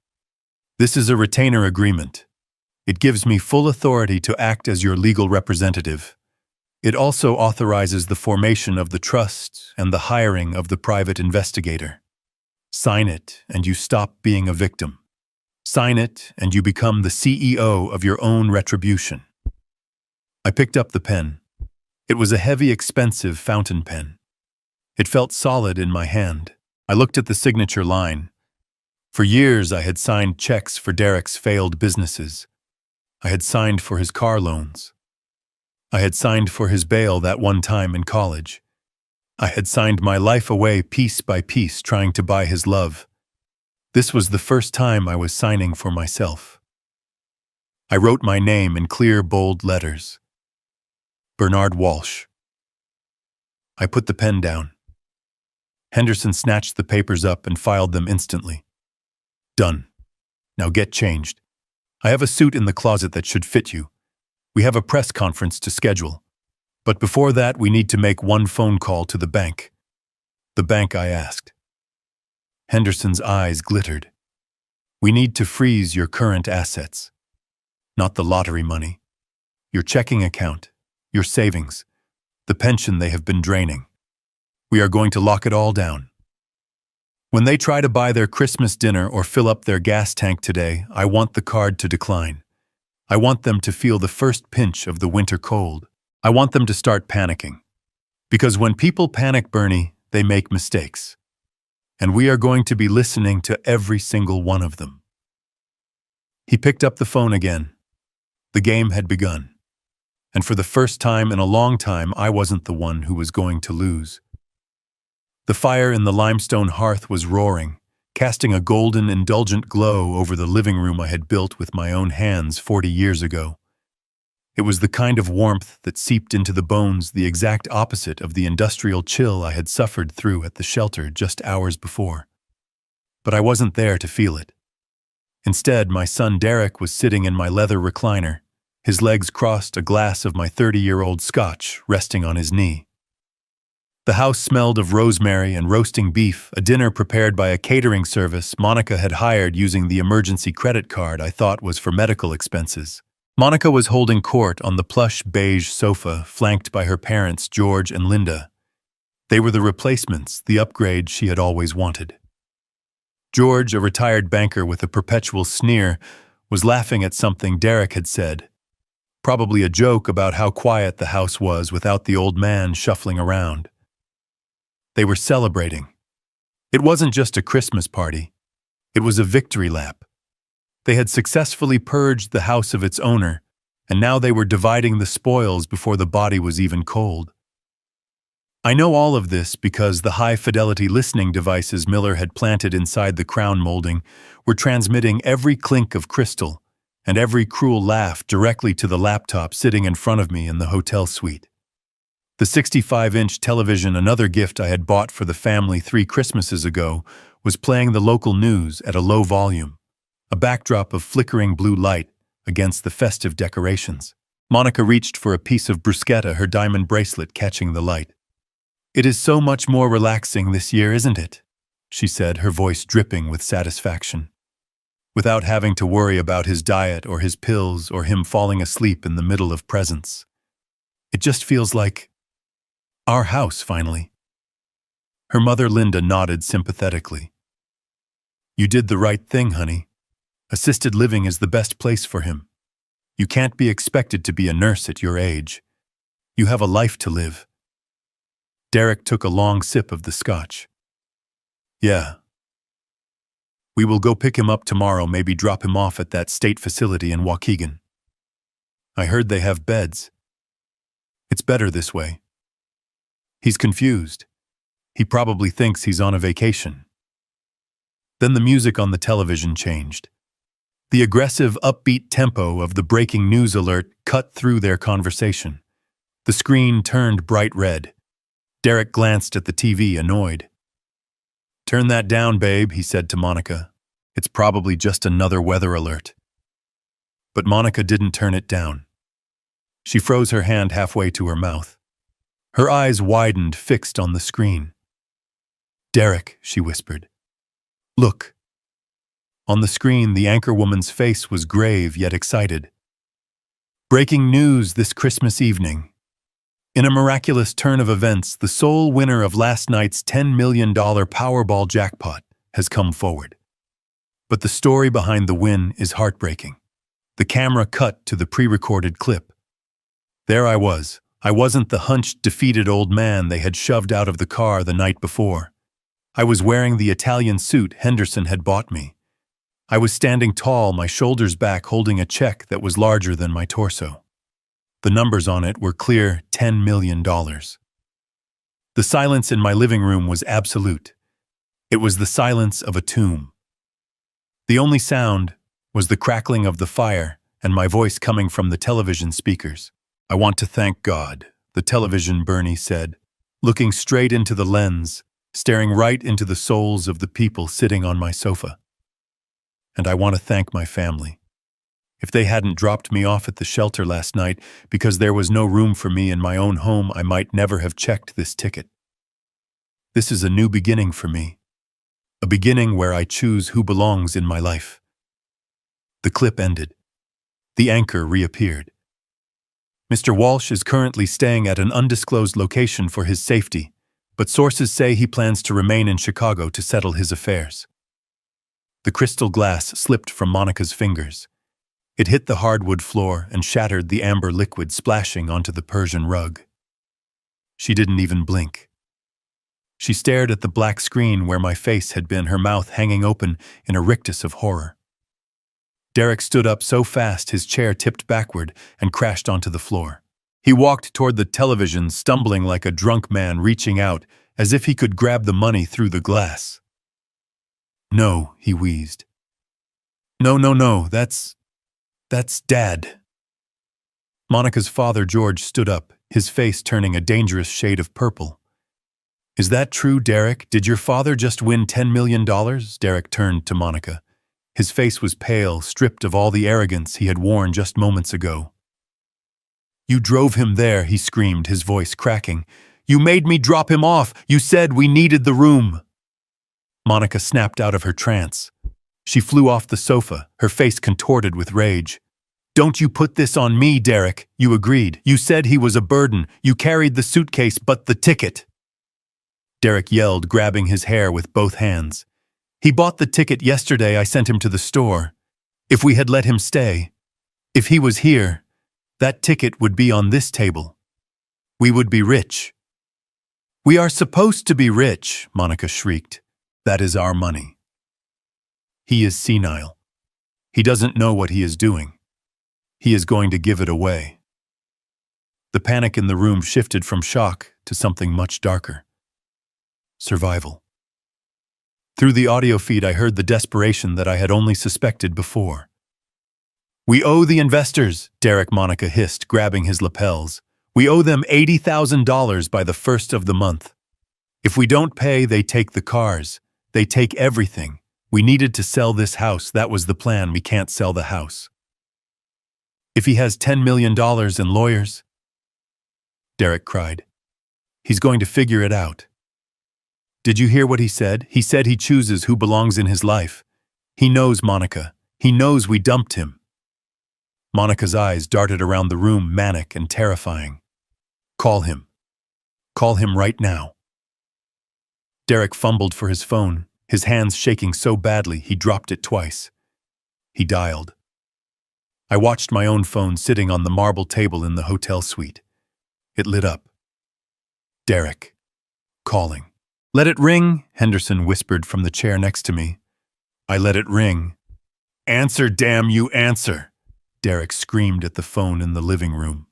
This is a retainer agreement. It gives me full authority to act as your legal representative. It also authorizes the formation of the trust and the hiring of the private investigator. Sign it, and you stop being a victim. Sign it, and you become the CEO of your own retribution. I picked up the pen. It was a heavy, expensive fountain pen. It felt solid in my hand. I looked at the signature line. For years, I had signed checks for Derek's failed businesses. I had signed for his car loans. I had signed for his bail that one time in college. I had signed my life away piece by piece trying to buy his love. This was the first time I was signing for myself. I wrote my name in clear, bold letters. Bernard Walsh. I put the pen down. Henderson snatched the papers up and filed them instantly. Done. Now get changed. I have a suit in the closet that should fit you. We have a press conference to schedule. But before that, we need to make one phone call to the bank. The bank, I asked. Henderson's eyes glittered. We need to freeze your current assets. Not the lottery money. Your checking account, your savings, the pension they have been draining. We are going to lock it all down. When they try to buy their Christmas dinner or fill up their gas tank today, I want the card to decline. I want them to feel the first pinch of the winter cold. I want them to start panicking. Because when people panic, Bernie, they make mistakes. And we are going to be listening to every single one of them. He picked up the phone again. The game had begun. And for the first time in a long time, I wasn't the one who was going to lose. The fire in the limestone hearth was roaring, casting a golden, indulgent glow over the living room I had built with my own hands 40 years ago. It was the kind of warmth that seeped into the bones, the exact opposite of the industrial chill I had suffered through at the shelter just hours before. But I wasn't there to feel it. Instead, my son Derek was sitting in my leather recliner, his legs crossed, a glass of my 30-year-old scotch resting on his knee. The house smelled of rosemary and roasting beef, a dinner prepared by a catering service Monica had hired using the emergency credit card I thought was for medical expenses. Monica was holding court on the plush beige sofa flanked by her parents George and Linda. They were the replacements, the upgrade she had always wanted. George, a retired banker with a perpetual sneer, was laughing at something Derek had said. Probably a joke about how quiet the house was without the old man shuffling around. They were celebrating. It wasn't just a Christmas party. It was a victory lap. They had successfully purged the house of its owner, and now they were dividing the spoils before the body was even cold. I know all of this because the high-fidelity listening devices Miller had planted inside the crown molding were transmitting every clink of crystal and every cruel laugh directly to the laptop sitting in front of me in the hotel suite. The 65-inch television, another gift I had bought for the family 3 Christmases ago, was playing the local news at a low volume, a backdrop of flickering blue light against the festive decorations. Monica reached for a piece of bruschetta, her diamond bracelet catching the light. "It is so much more relaxing this year, isn't it?" she said, her voice dripping with satisfaction. Without having to worry about his diet or his pills or him falling asleep in the middle of presents. It just feels like our house, finally. Her mother Linda nodded sympathetically. "You did the right thing, honey. Assisted living is the best place for him. You can't be expected to be a nurse at your age. You have a life to live." Derek took a long sip of the scotch. "Yeah. We will go pick him up tomorrow, maybe drop him off at that state facility in Waukegan. I heard they have beds. It's better this way." He's confused. He probably thinks he's on a vacation. Then the music on the television changed. The aggressive, upbeat tempo of the breaking news alert cut through their conversation. The screen turned bright red. Derek glanced at the TV, annoyed. "Turn that down, babe," he said to Monica. "It's probably just another weather alert." But Monica didn't turn it down. She froze her hand halfway to her mouth. Her eyes widened, fixed on the screen. "Derek," she whispered. "Look." On the screen, the anchorwoman's face was grave yet excited. "Breaking news this Christmas evening. In a miraculous turn of events, the sole winner of last night's $10 million Powerball jackpot has come forward. But the story behind the win is heartbreaking." The camera cut to the pre-recorded clip. There I was. I wasn't the hunched, defeated old man they had shoved out of the car the night before. I was wearing the Italian suit Henderson had bought me. I was standing tall, my shoulders back, holding a check that was larger than my torso. The numbers on it were clear $10 million. The silence in my living room was absolute. It was the silence of a tomb. The only sound was the crackling of the fire and my voice coming from the television speakers. "I want to thank God," the television Bernie said, looking straight into the lens, staring right into the souls of the people sitting on my sofa. "And I want to thank my family. If they hadn't dropped me off at the shelter last night because there was no room for me in my own home, I might never have checked this ticket. This is a new beginning for me. A beginning where I choose who belongs in my life. The clip ended. The anchor reappeared. Mr. Walsh is currently staying at an undisclosed location for his safety, but sources say he plans to remain in Chicago to settle his affairs. The crystal glass slipped from Monica's fingers. It hit the hardwood floor and shattered the amber liquid splashing onto the Persian rug. She didn't even blink. She stared at the black screen where my face had been, her mouth hanging open in a rictus of horror. Derek stood up so fast his chair tipped backward and crashed onto the floor. He walked toward the television, stumbling like a drunk man, reaching out as if he could grab the money through the glass. "No," he wheezed. No, that's Dad." Monica's father, George, stood up, his face turning a dangerous shade of purple. "Is that true, Derek? Did your father just win $10 million? Derek turned to Monica. His face was pale, stripped of all the arrogance he had worn just moments ago. "You drove him there," he screamed, his voice cracking. "You made me drop him off. You said we needed the room." Monica snapped out of her trance. She flew off the sofa, her face contorted with rage. "Don't you put this on me, Derek. You agreed. You said he was a burden. You carried the suitcase, but the ticket." Derek yelled, grabbing his hair with both hands. "He bought the ticket yesterday. I sent him to the store. If we had let him stay, if he was here, that ticket would be on this table. We would be rich." "We are supposed to be rich," Monica shrieked. "That is our money." "He is senile. He doesn't know what he is doing. He is going to give it away." The panic in the room shifted from shock to something much darker. Survival. Through the audio feed, I heard the desperation that I had only suspected before. "We owe the investors," Derek, Monica hissed, grabbing his lapels. "We owe them $80,000 by the 1st of the month. If we don't pay, they take the cars. They take everything. We needed to sell this house. That was the plan. We can't sell the house. If he has $10 million in lawyers," Derek cried, "he's going to figure it out. Did you hear what he said? He said he chooses who belongs in his life. He knows, Monica. He knows we dumped him." Monica's eyes darted around the room, manic and terrifying. "Call him. Call him right now." Derek fumbled for his phone, his hands shaking so badly he dropped it twice. He dialed. I watched my own phone sitting on the marble table in the hotel suite. It lit up. Derek. Calling. "Let it ring," Henderson whispered from the chair next to me. I let it ring. "Answer, damn you, answer!" Derek screamed at the phone in the living room.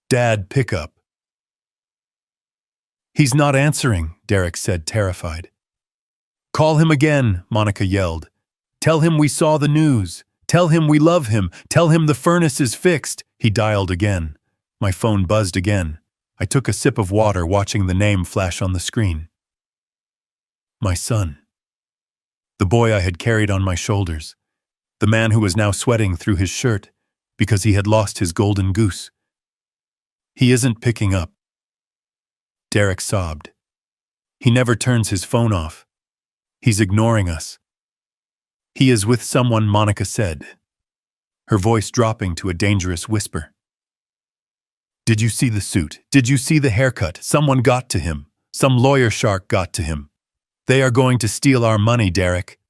"Dad, pick up." "He's not answering," Derek said, terrified. "Call him again," Monica yelled. "Tell him we saw the news. Tell him we love him. Tell him the furnace is fixed." He dialed again. My phone buzzed again. I took a sip of water, watching the name flash on the screen. My son. The boy I had carried on my shoulders. The man who was now sweating through his shirt because he had lost his golden goose. "He isn't picking up." Derek sobbed. "He never turns his phone off. He's ignoring us." "He is with someone," Monica said, her voice dropping to a dangerous whisper. "Did you see the suit? Did you see the haircut? Someone got to him. Some lawyer shark got to him. They are going to steal our money, Derek."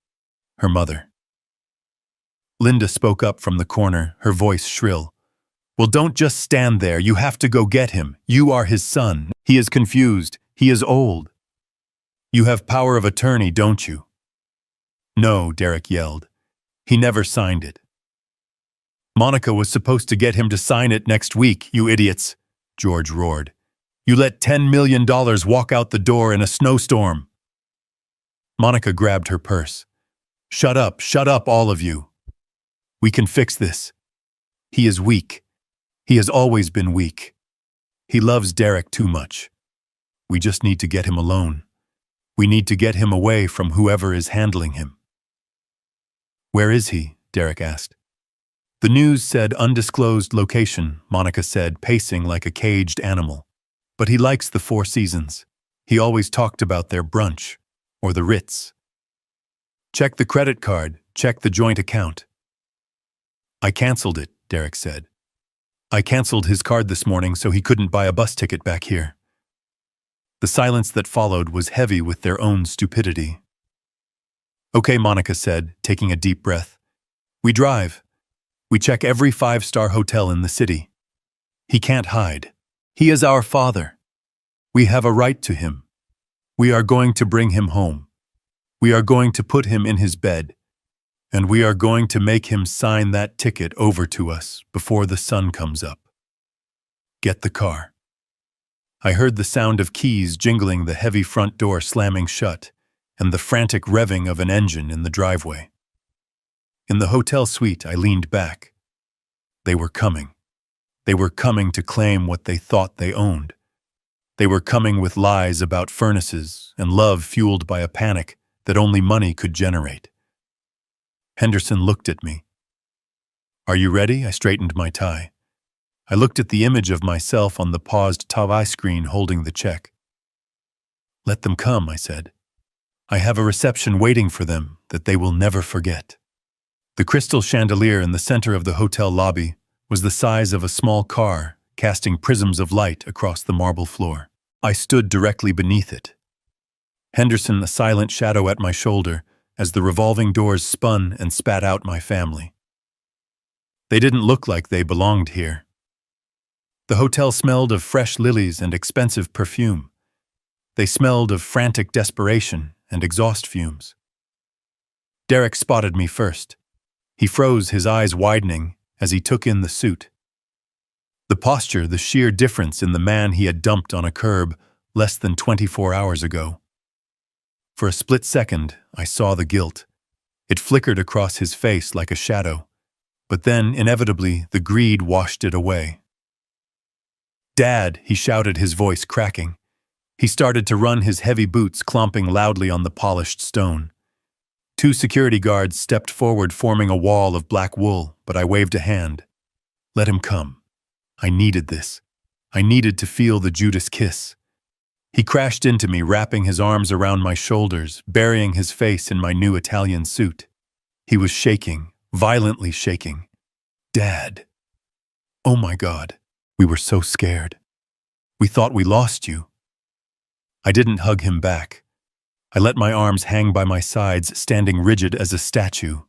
Her mother. Linda spoke up from the corner, her voice shrill. "Well, don't just stand there. You have to go get him. You are his son. He is confused. He is old. You have power of attorney, don't you?" "No," Derek yelled. "He never signed it." "Monica was supposed to get him to sign it next week, you idiots," George roared. "You let $10 million walk out the door in a snowstorm." Monica grabbed her purse. Shut up, all of you. We can fix this. He is weak. He has always been weak. He loves Derek too much. We just need to get him alone. We need to get him away from whoever is handling him." "Where is he?" Derek asked. The news said undisclosed location, Monica said, pacing like a caged animal. But he likes the Four Seasons. He always talked about their brunch, or the Ritz. Check the credit card, check the joint account. I canceled it, Derek said. I canceled his card this morning so he couldn't buy a bus ticket back here. The silence that followed was heavy with their own stupidity. Okay, Monica said, taking a deep breath. We drive. We check every 5-star hotel in the city. He can't hide. He is our father. We have a right to him. We are going to bring him home. We are going to put him in his bed. And we are going to make him sign that ticket over to us before the sun comes up. Get the car. I heard the sound of keys jingling, the heavy front door slamming shut, and the frantic revving of an engine in the driveway. In the hotel suite, I leaned back. They were coming. They were coming to claim what they thought they owned. They were coming with lies about furnaces and love fueled by a panic that only money could generate. Henderson looked at me. Are you ready? I straightened my tie. I looked at the image of myself on the paused TV screen holding the check. Let them come, I said. I have a reception waiting for them that they will never forget. The crystal chandelier in the center of the hotel lobby was the size of a small car, casting prisms of light across the marble floor. I stood directly beneath it. Henderson, a silent shadow at my shoulder, as the revolving doors spun and spat out my family. They didn't look like they belonged here. The hotel smelled of fresh lilies and expensive perfume. They smelled of frantic desperation and exhaust fumes. Derek spotted me first. He froze, his eyes widening, as he took in the suit. The posture, the sheer difference in the man he had dumped on a curb less than 24 hours ago. For a split second, I saw the guilt. It flickered across his face like a shadow, but then, inevitably, the greed washed it away. Dad, he shouted, his voice cracking. He started to run, his heavy boots clomping loudly on the polished stone. 2 security guards stepped forward, forming a wall of black wool, but I waved a hand. Let him come. I needed this. I needed to feel the Judas kiss. He crashed into me, wrapping his arms around my shoulders, burying his face in my new Italian suit. He was shaking, violently shaking. Dad. Oh my God. We were so scared. We thought we lost you. I didn't hug him back. I let my arms hang by my sides, standing rigid as a statue.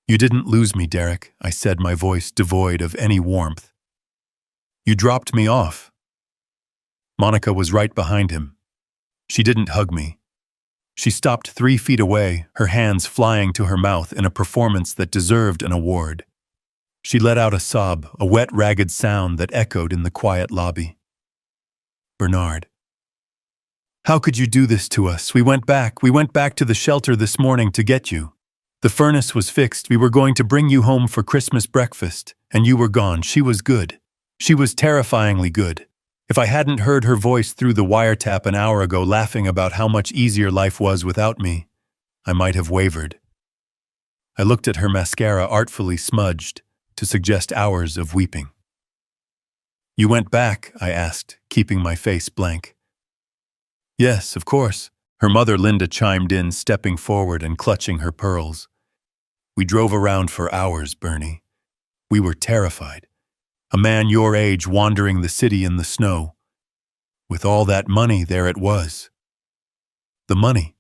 You didn't lose me, Derek, I said, my voice devoid of any warmth. You dropped me off. Monica was right behind him. She didn't hug me. She stopped 3 feet away, her hands flying to her mouth in a performance that deserved an award. She let out a sob, a wet, ragged sound that echoed in the quiet lobby. Bernard. How could you do this to us? We went back to the shelter this morning to get you. The furnace was fixed. We were going to bring you home for Christmas breakfast, and you were gone. She was good. She was terrifyingly good. If I hadn't heard her voice through the wiretap an hour ago laughing about how much easier life was without me, I might have wavered. I looked at her mascara artfully smudged to suggest hours of weeping. You went back, I asked, keeping my face blank. Yes, of course, her mother Linda chimed in, stepping forward and clutching her pearls. We drove around for hours, Bernie. We were terrified. A man your age wandering the city in the snow. With all that money, there it was. The money.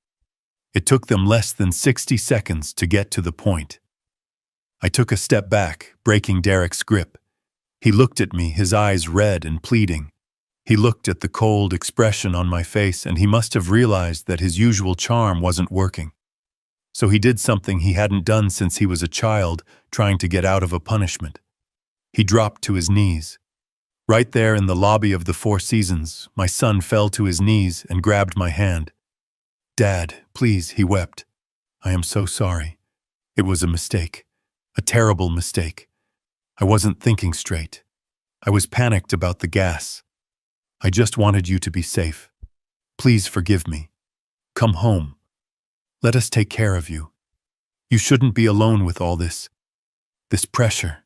It took them less than 60 seconds to get to the point. I took a step back, breaking Derek's grip. He looked at me, his eyes red and pleading. He looked at the cold expression on my face, and he must have realized that his usual charm wasn't working. So he did something he hadn't done since he was a child, trying to get out of a punishment. He dropped to his knees. Right there in the lobby of the Four Seasons, my son fell to his knees and grabbed my hand. Dad, please, he wept. I am so sorry. It was a mistake. A terrible mistake. I wasn't thinking straight. I was panicked about the gas. I just wanted you to be safe. Please forgive me. Come home. Let us take care of you. You shouldn't be alone with all this. This pressure.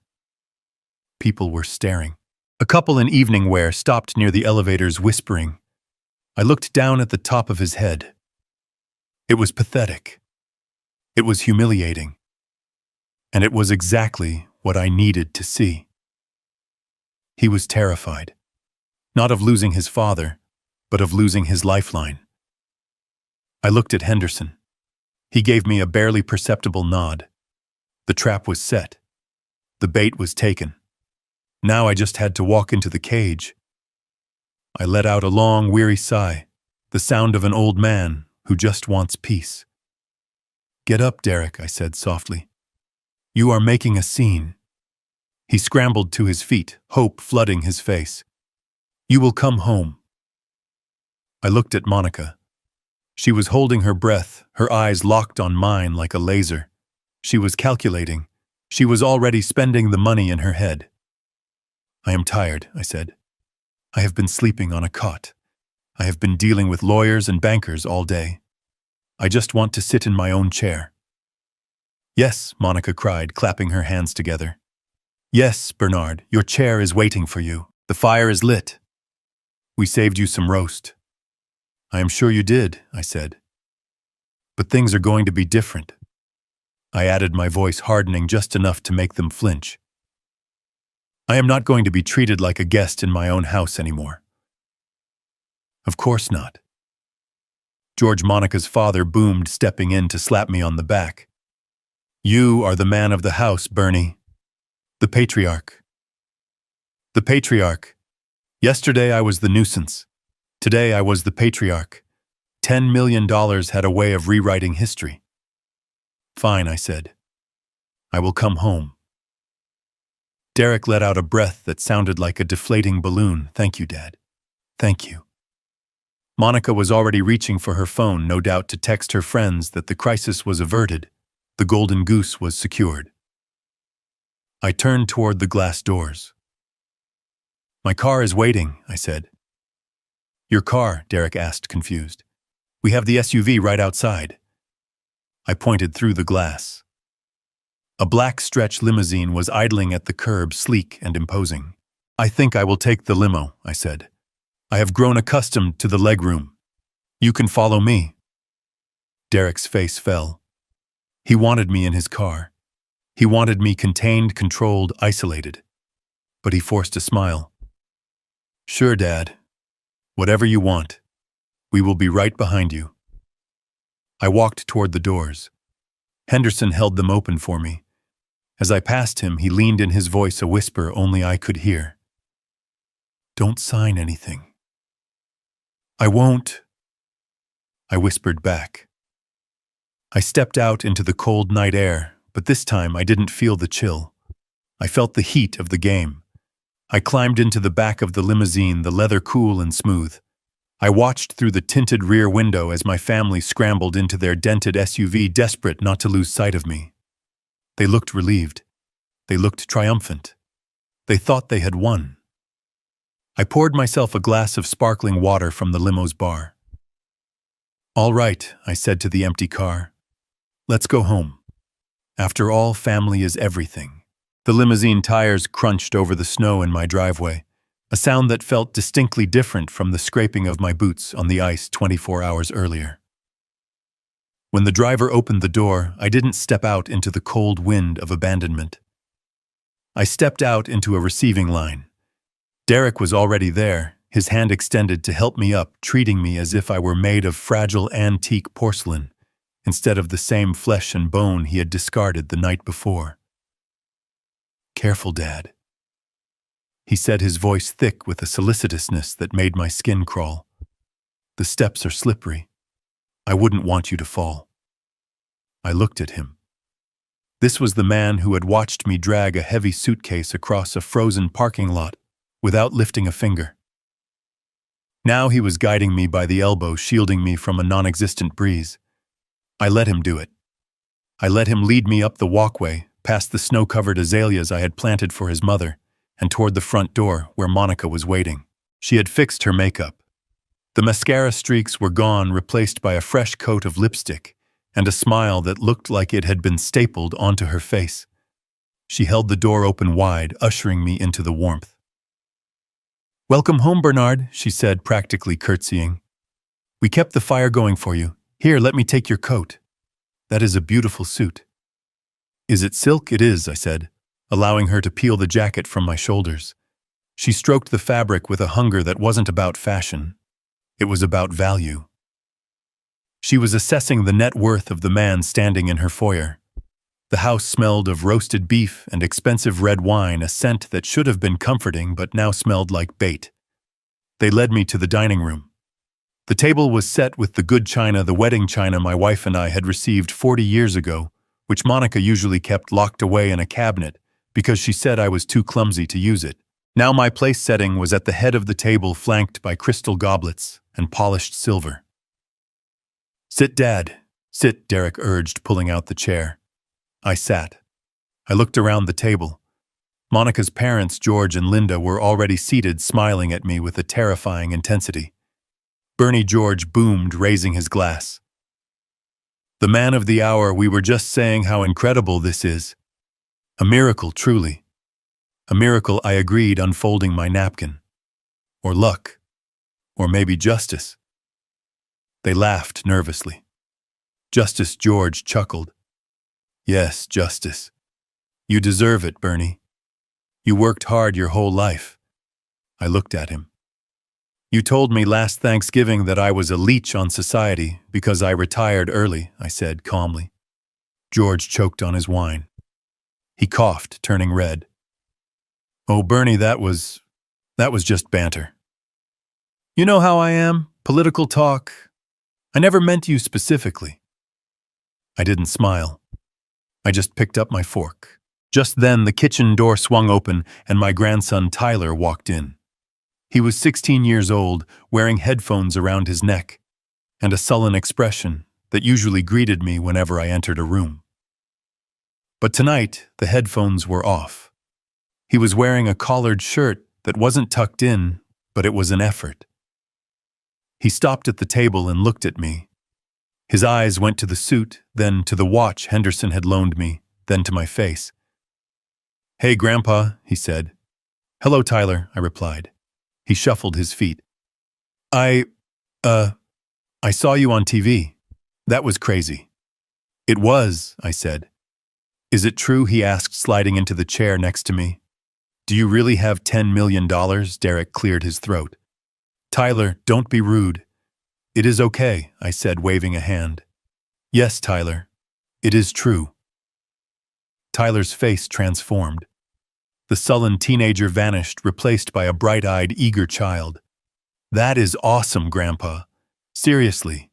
People were staring. A couple in evening wear stopped near the elevators whispering. I looked down at the top of his head. It was pathetic. It was humiliating. And it was exactly what I needed to see. He was terrified. Not of losing his father, but of losing his lifeline. I looked at Henderson. He gave me a barely perceptible nod. The trap was set. The bait was taken. Now I just had to walk into the cage. I let out a long, weary sigh, the sound of an old man who just wants peace. "Get up, Derek," I said softly. "You are making a scene." He scrambled to his feet, hope flooding his face. "You will come home." I looked at Monica. She was holding her breath, her eyes locked on mine like a laser. She was calculating. She was already spending the money in her head. "I am tired," I said. "I have been sleeping on a cot. I have been dealing with lawyers and bankers all day. I just want to sit in my own chair." "Yes," Monica cried, clapping her hands together. "Yes, Bernard, your chair is waiting for you. The fire is lit. We saved you some roast." "I am sure you did," I said. "But things are going to be different." I added, my voice hardening just enough to make them flinch. "I am not going to be treated like a guest in my own house anymore." "Of course not." George, Monica's father, boomed, stepping in to slap me on the back. "You are the man of the house, Bernie. The patriarch." The patriarch. Yesterday I was the nuisance. Today I was the patriarch. $10 million had a way of rewriting history. "Fine," I said. "I will come home." Derek let out a breath that sounded like a deflating balloon. "Thank you, Dad. Thank you." Monica was already reaching for her phone, no doubt to text her friends that the crisis was averted. The golden goose was secured. I turned toward the glass doors. "My car is waiting," I said. "Your car?" Derek asked, confused. "We have the SUV right outside." I pointed through the glass. A black stretch limousine was idling at the curb, sleek and imposing. "I think I will take the limo," I said. "I have grown accustomed to the legroom. You can follow me." Derek's face fell. He wanted me in his car. He wanted me contained, controlled, isolated. But he forced a smile. "Sure, Dad. Whatever you want. We will be right behind you." I walked toward the doors. Henderson held them open for me. As I passed him, he leaned in, his voice a whisper only I could hear. "Don't sign anything." "I won't," I whispered back. I stepped out into the cold night air, but this time I didn't feel the chill. I felt the heat of the game. I climbed into the back of the limousine, the leather cool and smooth. I watched through the tinted rear window as my family scrambled into their dented SUV, desperate not to lose sight of me. They looked relieved. They looked triumphant. They thought they had won. I poured myself a glass of sparkling water from the limo's bar. "All right," I said to the empty car. "Let's go home. After all, family is everything." The limousine tires crunched over the snow in my driveway, a sound that felt distinctly different from the scraping of my boots on the ice 24 hours earlier. When the driver opened the door, I didn't step out into the cold wind of abandonment. I stepped out into a receiving line. Derek was already there, his hand extended to help me up, treating me as if I were made of fragile antique porcelain, instead of the same flesh and bone he had discarded the night before. "Careful, Dad," he said, his voice thick with a solicitousness that made my skin crawl. "The steps are slippery. I wouldn't want you to fall." I looked at him. This was the man who had watched me drag a heavy suitcase across a frozen parking lot without lifting a finger. Now he was guiding me by the elbow, shielding me from a non-existent breeze. I let him do it. I let him lead me up the walkway, past the snow-covered azaleas I had planted for his mother, and toward the front door where Monica was waiting. She had fixed her makeup. The mascara streaks were gone, replaced by a fresh coat of lipstick and a smile that looked like it had been stapled onto her face. She held the door open wide, ushering me into the warmth. "Welcome home, Bernard," she said, practically curtsying. "We kept the fire going for you. Here, let me take your coat. That is a beautiful suit." "Is it silk?" "It is," I said, allowing her to peel the jacket from my shoulders. She stroked the fabric with a hunger that wasn't about fashion. It was about value. She was assessing the net worth of the man standing in her foyer. The house smelled of roasted beef and expensive red wine, a scent that should have been comforting but now smelled like bait. They led me to the dining room. The table was set with the good china, the wedding china my wife and I had received 40 years ago, which Monica usually kept locked away in a cabinet because she said I was too clumsy to use it. Now my place setting was at the head of the table, flanked by crystal goblets and polished silver. "Sit, Dad. Sit," Derek urged, pulling out the chair. I sat. I looked around the table. Monica's parents, George and Linda, were already seated, smiling at me with a terrifying intensity. Bernie George boomed, raising his glass. "The man of the hour, we were just saying how incredible this is. A miracle, truly. A miracle," I agreed, unfolding my napkin. "Or luck. Or maybe justice." They laughed nervously. Justice, George chuckled. "Yes, justice. You deserve it, Bernie. You worked hard your whole life." I looked at him. "You told me last Thanksgiving that I was a leech on society because I retired early," I said calmly. George choked on his wine. He coughed, turning red. "Oh, Bernie, that was just banter. You know how I am, political talk. I never meant you specifically." I didn't smile. I just picked up my fork. Just then, the kitchen door swung open and my grandson Tyler walked in. He was 16 years old, wearing headphones around his neck, and a sullen expression that usually greeted me whenever I entered a room. But tonight, the headphones were off. He was wearing a collared shirt that wasn't tucked in, but it was an effort. He stopped at the table and looked at me. His eyes went to the suit, then to the watch Henderson had loaned me, then to my face. "Hey, Grandpa," he said. "Hello, Tyler," I replied. He shuffled his feet. I saw you on TV. That was crazy." "It was," I said. "Is it true?" he asked, sliding into the chair next to me. "Do you really have $10 million? Derek cleared his throat. "Tyler, don't be rude." "It is okay," I said, waving a hand. "Yes, Tyler, it is true." Tyler's face transformed. The sullen teenager vanished, replaced by a bright-eyed, eager child. "That is awesome, Grandpa. Seriously.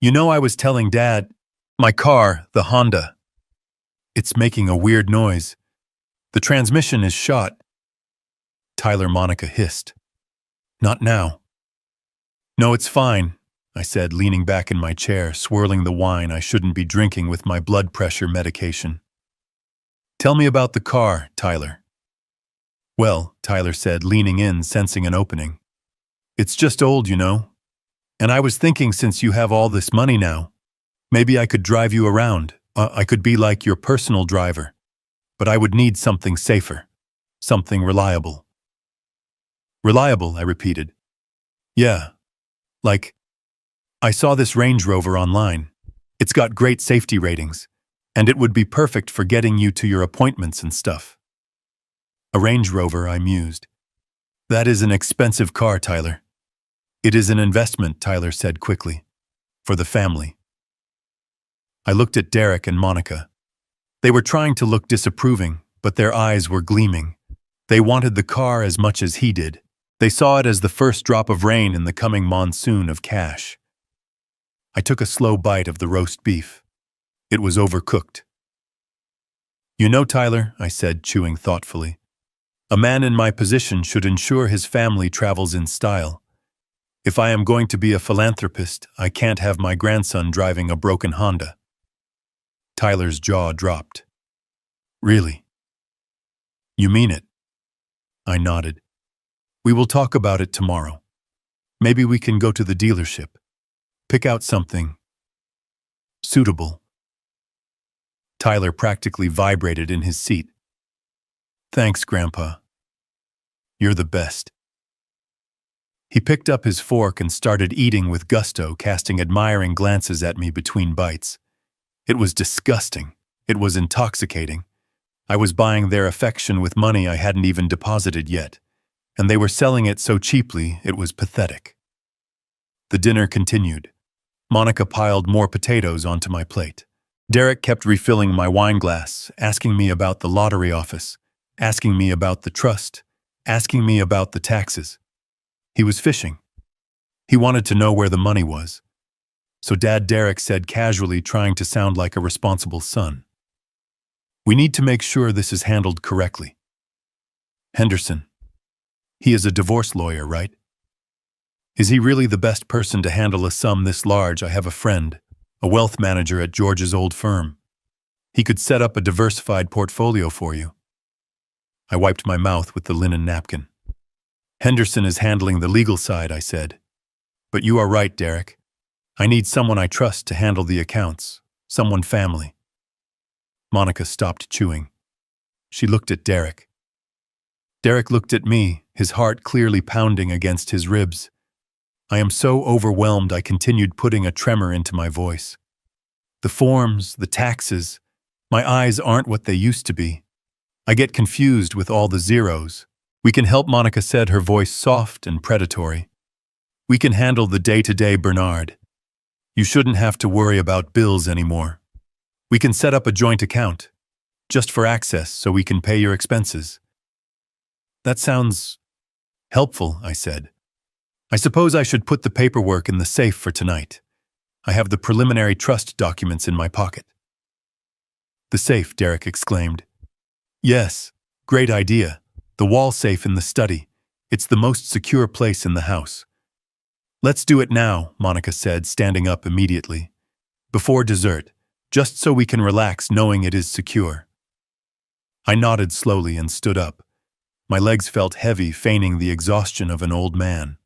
You know, I was telling Dad, my car, the Honda. It's making a weird noise. The transmission is shot." Tyler, Monica hissed. "Not now." "No, it's fine," I said, leaning back in my chair, swirling the wine I shouldn't be drinking with my blood pressure medication. "Tell me about the car, Tyler." "Well," Tyler said, leaning in, sensing an opening. "It's just old, you know. And I was thinking, since you have all this money now, maybe I could drive you around. I could be like your personal driver. But I would need something safer. Something reliable." "Reliable," I repeated. "Yeah. Like, I saw this Range Rover online. It's got great safety ratings, and it would be perfect for getting you to your appointments and stuff." "A Range Rover," I mused. "That is an expensive car, Tyler." "It is an investment," Tyler said quickly. "For the family." I looked at Derek and Monica. They were trying to look disapproving, but their eyes were gleaming. They wanted the car as much as he did. They saw it as the first drop of rain in the coming monsoon of cash. I took a slow bite of the roast beef. It was overcooked. "You know, Tyler," I said, chewing thoughtfully, "a man in my position should ensure his family travels in style. If I am going to be a philanthropist, I can't have my grandson driving a broken Honda." Tyler's jaw dropped. "Really? You mean it?" I nodded. "We will talk about it tomorrow. Maybe we can go to the dealership. Pick out something suitable." Tyler practically vibrated in his seat. Thanks, Grandpa. You're the best. He picked up his fork and started eating with gusto, casting admiring glances at me between bites. It was disgusting. It was intoxicating. I was buying their affection with money I hadn't even deposited yet, and they were selling it so cheaply it was pathetic. The dinner continued. Monica piled more potatoes onto my plate. Derek kept refilling my wine glass, asking me about the lottery office, asking me about the trust, asking me about the taxes. He was fishing. He wanted to know where the money was. So Dad Derek said casually, trying to sound like a responsible son, "We need to make sure this is handled correctly. Henderson, he is a divorce lawyer, right? Is he really the best person to handle a sum this large? I have a friend, a wealth manager at George's old firm. He could set up a diversified portfolio for you." I wiped my mouth with the linen napkin. "Henderson is handling the legal side," I said. "But you are right, Derek. I need someone I trust to handle the accounts, someone family." Monica stopped chewing. She looked at Derek. Derek looked at me, his heart clearly pounding against his ribs. I am so overwhelmed I continued, putting a tremor into my voice. "The forms, the taxes, my eyes aren't what they used to be. I get confused with all the zeros. We can help," Monica said, her voice soft and predatory. "We can handle the day-to-day, Bernard. You shouldn't have to worry about bills anymore. We can set up a joint account, just for access so we can pay your expenses." "That sounds helpful," I said. "I suppose I should put the paperwork in the safe for tonight. I have the preliminary trust documents in my pocket." "The safe," Derek exclaimed. "Yes, great idea. The wall safe in the study. It's the most secure place in the house." "Let's do it now," Monica said, standing up immediately. "Before dessert, just so we can relax knowing it is secure." I nodded slowly and stood up. My legs felt heavy, feigning the exhaustion of an old man.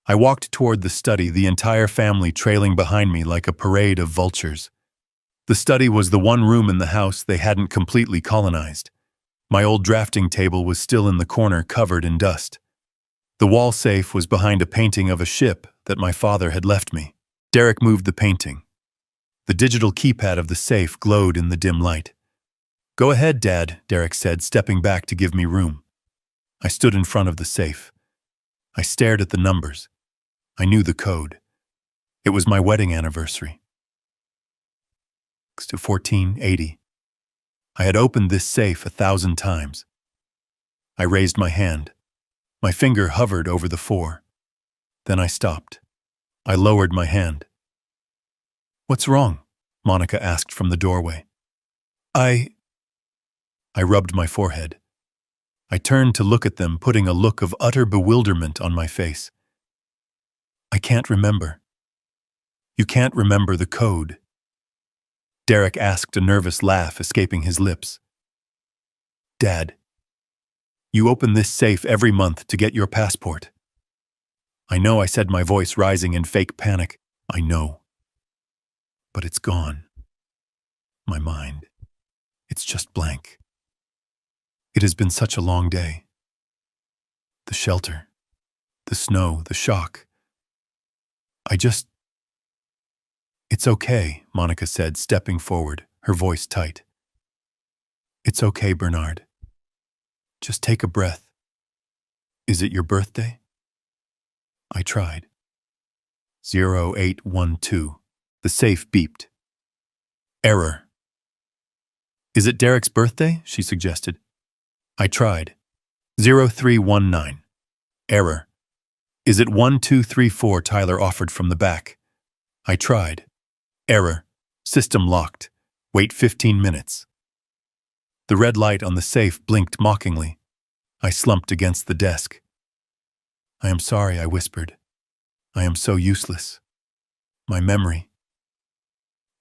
I walked toward the study, the entire family trailing behind me like a parade of vultures. The study was the one room in the house they hadn't completely colonized. My old drafting table was still in the corner, covered in dust. The wall safe was behind a painting of a ship that my father had left me. Derek moved the painting. The digital keypad of the safe glowed in the dim light. "Go ahead, Dad," Derek said, stepping back to give me room. I stood in front of the safe. I stared at the numbers. I knew the code. It was my wedding anniversary. To 1480. I had opened this safe 1,000 times. I raised my hand. My finger hovered over the 4. Then I stopped. I lowered my hand. "What's wrong?" Monica asked from the doorway. I rubbed my forehead. I turned to look at them, putting a look of utter bewilderment on my face. "I can't remember." "You can't remember the code?" Derek asked, a nervous laugh escaping his lips. "Dad, you open this safe every month to get your passport." "I know," I said, my voice rising in fake panic. "I know. But it's gone. My mind. It's just blank. It has been such a long day. The shelter, the snow, the shock. It's okay," Monica said, stepping forward, her voice tight. "It's okay, Bernard. Just take a breath. Is it your birthday?" I tried. 0812. The safe beeped. "Error." "Is it Derek's birthday?" she suggested. I tried. 0319. Error. "Is it 1234?" Tyler offered from the back. I tried. Error. "System locked. Wait 15 minutes." The red light on the safe blinked mockingly. I slumped against the desk. "I am sorry," I whispered. "I am so useless. My memory.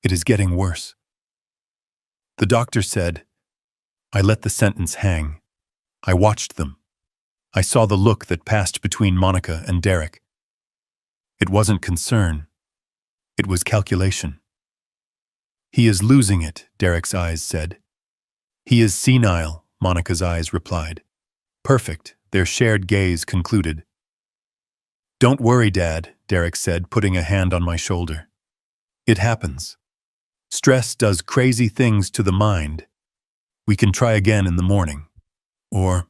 It is getting worse." The doctor said. I let the sentence hang. I watched them. I saw the look that passed between Monica and Derek. It wasn't concern. It was calculation. "He is losing it," Derek's eyes said. "He is senile, Monica's eyes replied. Perfect, their shared gaze concluded. Don't worry, Dad, Derek said, putting a hand on my shoulder. It happens. Stress does crazy things to the mind. We can try again in the morning. Or,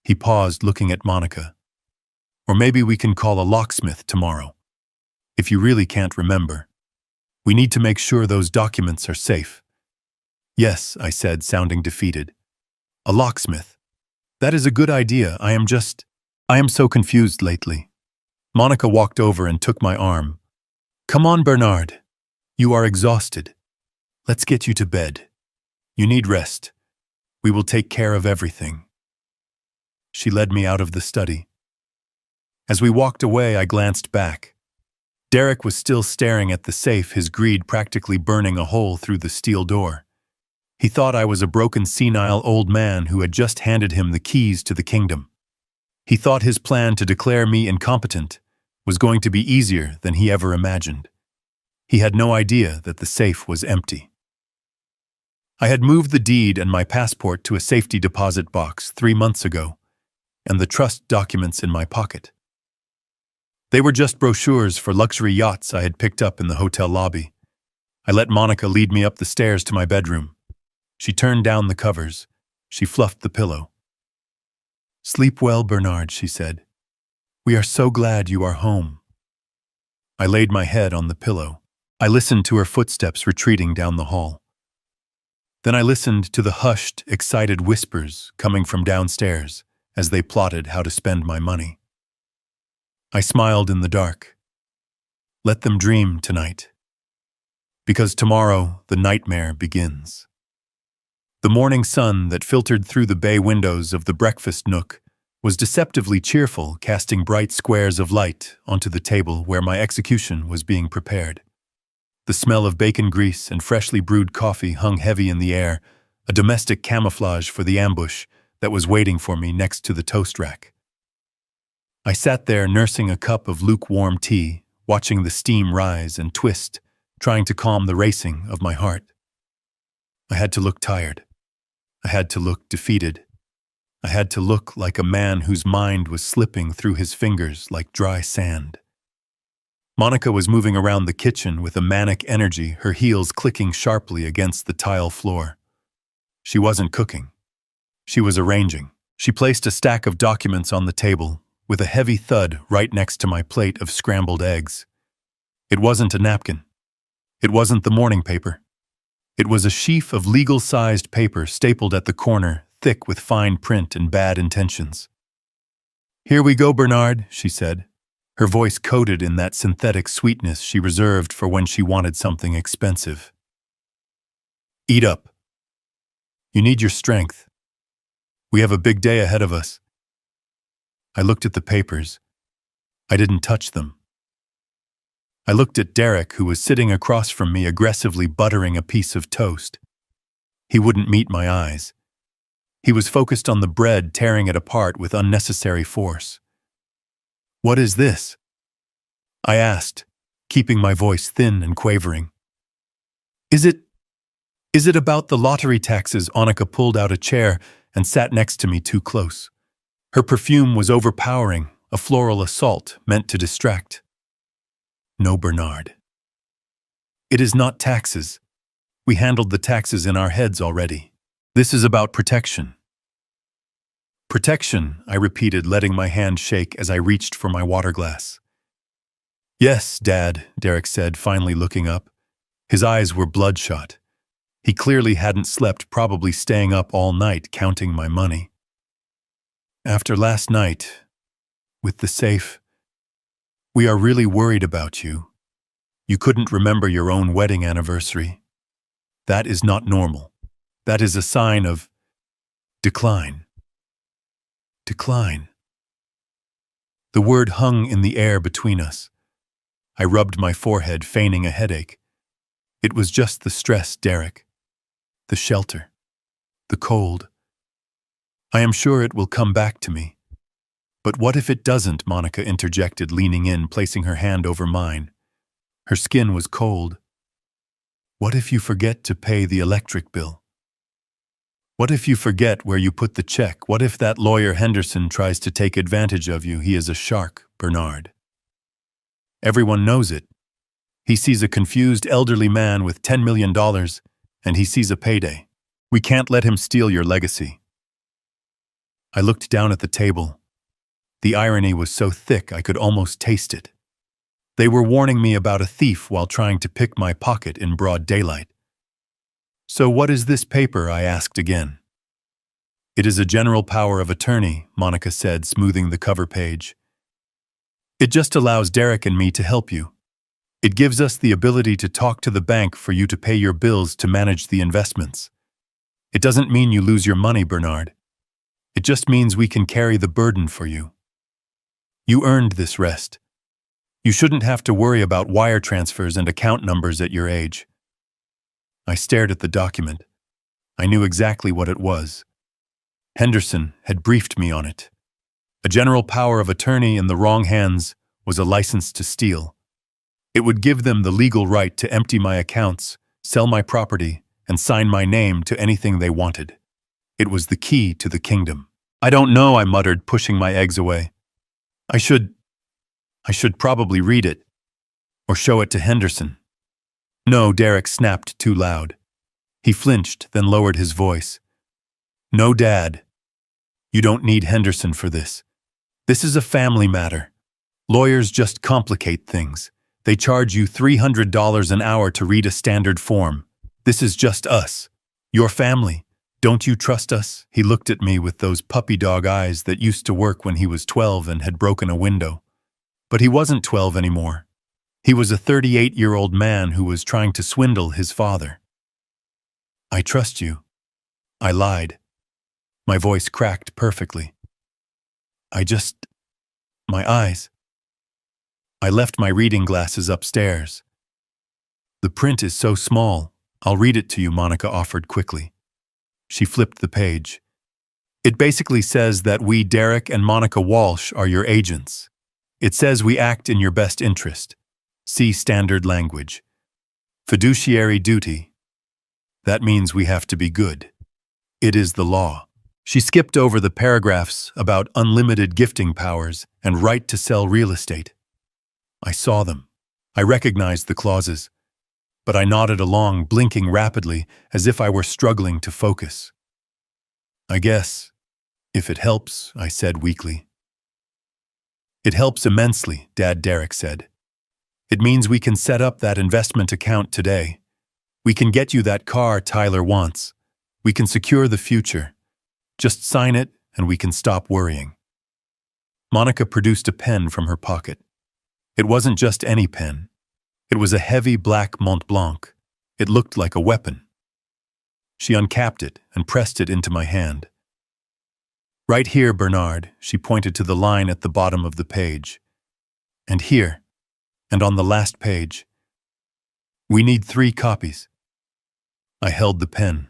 he paused, looking at Monica. Or maybe we can call a locksmith tomorrow. If you really can't remember. We need to make sure those documents are safe. Yes, I said, sounding defeated. A locksmith. That is a good idea. I am so confused lately. Monica walked over and took my arm. Come on, Bernard. You are exhausted. Let's get you to bed. You need rest. We will take care of everything. She led me out of the study. As we walked away, I glanced back. Derek was still staring at the safe, his greed practically burning a hole through the steel door. He thought I was a broken, senile old man who had just handed him the keys to the kingdom. He thought his plan to declare me incompetent was going to be easier than he ever imagined. He had no idea that the safe was empty. I had moved the deed and my passport to a safety deposit box 3 months ago, and the trust documents in my pocket. They were just brochures for luxury yachts I had picked up in the hotel lobby. I let Monica lead me up the stairs to my bedroom. She turned down the covers. She fluffed the pillow. Sleep well, Bernard, she said. We are so glad you are home. I laid my head on the pillow. I listened to her footsteps retreating down the hall. Then I listened to the hushed, excited whispers coming from downstairs as they plotted how to spend my money. I smiled in the dark. Let them dream tonight. Because tomorrow the nightmare begins. The morning sun that filtered through the bay windows of the breakfast nook was deceptively cheerful, casting bright squares of light onto the table where my execution was being prepared. The smell of bacon grease and freshly brewed coffee hung heavy in the air, a domestic camouflage for the ambush that was waiting for me next to the toast rack. I sat there nursing a cup of lukewarm tea, watching the steam rise and twist, trying to calm the racing of my heart. I had to look tired. I had to look defeated. I had to look like a man whose mind was slipping through his fingers like dry sand. Monica was moving around the kitchen with a manic energy, her heels clicking sharply against the tile floor. She wasn't cooking. She was arranging. She placed a stack of documents on the table, with a heavy thud right next to my plate of scrambled eggs. It wasn't a napkin. It wasn't the morning paper. It was a sheaf of legal-sized paper stapled at the corner, thick with fine print and bad intentions. Here we go, Bernard, she said, her voice coated in that synthetic sweetness she reserved for when she wanted something expensive. Eat up. You need your strength. We have a big day ahead of us. I looked at the papers. I didn't touch them. I looked at Derek, who was sitting across from me aggressively buttering a piece of toast. He wouldn't meet my eyes. He was focused on the bread, tearing it apart with unnecessary force. What is this? I asked, keeping my voice thin and quavering. Is it about the lottery taxes? Annika pulled out a chair and sat next to me too close. Her perfume was overpowering, a floral assault meant to distract. No, Bernard. It is not taxes. We handled the taxes in our heads already. This is about protection. Protection, I repeated, letting my hand shake as I reached for my water glass. Yes, Dad, Derek said, finally looking up. His eyes were bloodshot. He clearly hadn't slept, probably staying up all night counting my money. After last night, with the safe, we are really worried about you. You couldn't remember your own wedding anniversary. That is not normal. That is a sign of decline. Decline. The word hung in the air between us. I rubbed my forehead, feigning a headache. It was just the stress, Derek. The shelter. The cold. I am sure it will come back to me. But what if it doesn't? Monica interjected, leaning in, placing her hand over mine. Her skin was cold. What if you forget to pay the electric bill? What if you forget where you put the check? What if that lawyer Henderson tries to take advantage of you? He is a shark, Bernard. Everyone knows it. He sees a confused elderly man with $10 million, and he sees a payday. We can't let him steal your legacy. I looked down at the table. The irony was so thick I could almost taste it. They were warning me about a thief while trying to pick my pocket in broad daylight. So what is this paper? I asked again. It is a general power of attorney, Monica said, smoothing the cover page. It just allows Derek and me to help you. It gives us the ability to talk to the bank for you to pay your bills to manage the investments. It doesn't mean you lose your money, Bernard. It just means we can carry the burden for you. You earned this rest. You shouldn't have to worry about wire transfers and account numbers at your age. I stared at the document. I knew exactly what it was. Henderson had briefed me on it. A general power of attorney in the wrong hands was a license to steal. It would give them the legal right to empty my accounts, sell my property, and sign my name to anything they wanted. It was the key to the kingdom. I don't know, I muttered, pushing my eggs away. I should probably read it, or show it to Henderson. No, Derek snapped too loud. He flinched, then lowered his voice. No, Dad. You don't need Henderson for this. This is a family matter. Lawyers just complicate things. They charge you $300 an hour to read a standard form. This is just us. Your family. Don't you trust us? He looked at me with those puppy dog eyes that used to work when he was 12 and had broken a window. But he wasn't 12 anymore. He was a 38-year-old man who was trying to swindle his father. I trust you. I lied. My voice cracked perfectly. My eyes. I left my reading glasses upstairs. The print is so small. I'll read it to you, Monica offered quickly. She flipped the page. It basically says that we, Derek and Monica Walsh, are your agents. It says we act in your best interest. See standard language. Fiduciary duty. That means we have to be good. It is the law. She skipped over the paragraphs about unlimited gifting powers and right to sell real estate. I saw them. I recognized the clauses. But I nodded along, blinking rapidly, as if I were struggling to focus. I guess, if it helps, I said weakly. It helps immensely, Dad, Derek said. It means we can set up that investment account today. We can get you that car Tyler wants. We can secure the future. Just sign it, and we can stop worrying. Monica produced a pen from her pocket. It wasn't just any pen. It was a heavy black Mont Blanc. It looked like a weapon. She uncapped it and pressed it into my hand. Right here, Bernard, she pointed to the line at the bottom of the page. And here, and on the last page. We need 3 copies. I held the pen.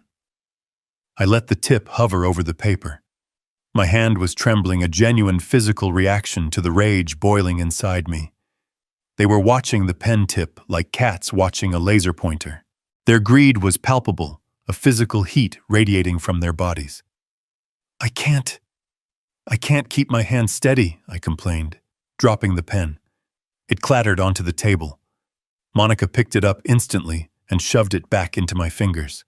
I let the tip hover over the paper. My hand was trembling, a genuine physical reaction to the rage boiling inside me. They were watching the pen tip like cats watching a laser pointer. Their greed was palpable, a physical heat radiating from their bodies. I can't keep my hand steady, I complained, dropping the pen. It clattered onto the table. Monica picked it up instantly and shoved it back into my fingers.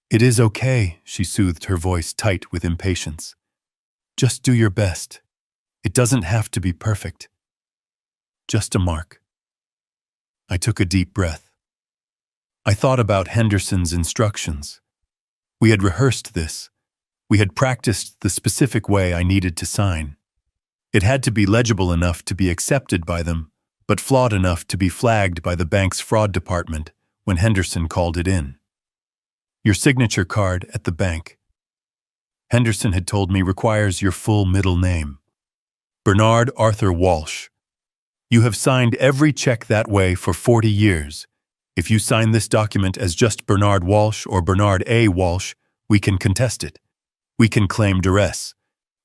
It is okay, she soothed, her voice tight with impatience. Just do your best. It doesn't have to be perfect. Just a mark. I took a deep breath. I thought about Henderson's instructions. We had rehearsed this. We had practiced the specific way I needed to sign. It had to be legible enough to be accepted by them, but flawed enough to be flagged by the bank's fraud department when Henderson called it in. Your signature card at the bank. Henderson had told me requires your full middle name. Bernard Arthur Walsh. You have signed every check that way for 40 years. If you sign this document as just Bernard Walsh or Bernard A. Walsh, we can contest it. We can claim duress.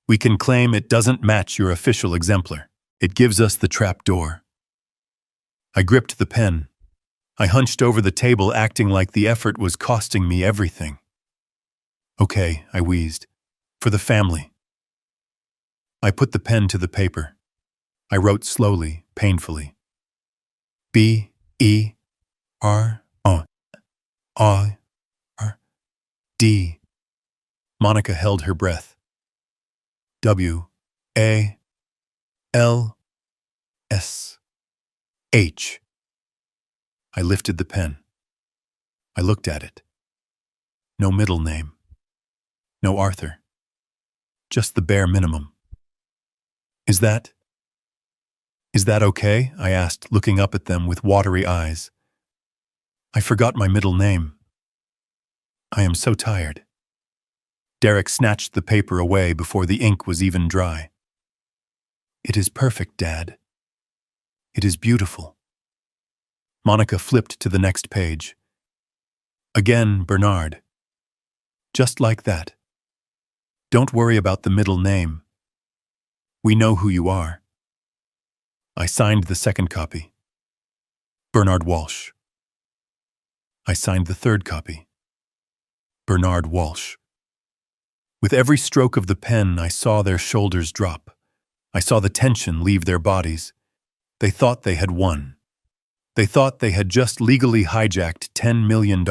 We can claim it doesn't match your official exemplar. It gives us the trap door. I gripped the pen. I hunched over the table, acting like the effort was costing me everything. Okay, I wheezed. For the family. I put the pen to the paper. I wrote slowly, painfully. B-E-R-O-I-R-D. Monica held her breath. W-A-L-S-H. I lifted the pen. I looked at it. No middle name. No Arthur. Just the bare minimum. Is that okay? I asked, looking up at them with watery eyes. I forgot my middle name. I am so tired. Derek snatched the paper away before the ink was even dry. It is perfect, Dad. It is beautiful. Monica flipped to the next page. Again, Bernard. Just like that. Don't worry about the middle name. We know who you are. I signed the second copy. Bernard Walsh. I signed the third copy. Bernard Walsh. With every stroke of the pen, I saw their shoulders drop. I saw the tension leave their bodies. They thought they had won. They thought they had just legally hijacked $10 million.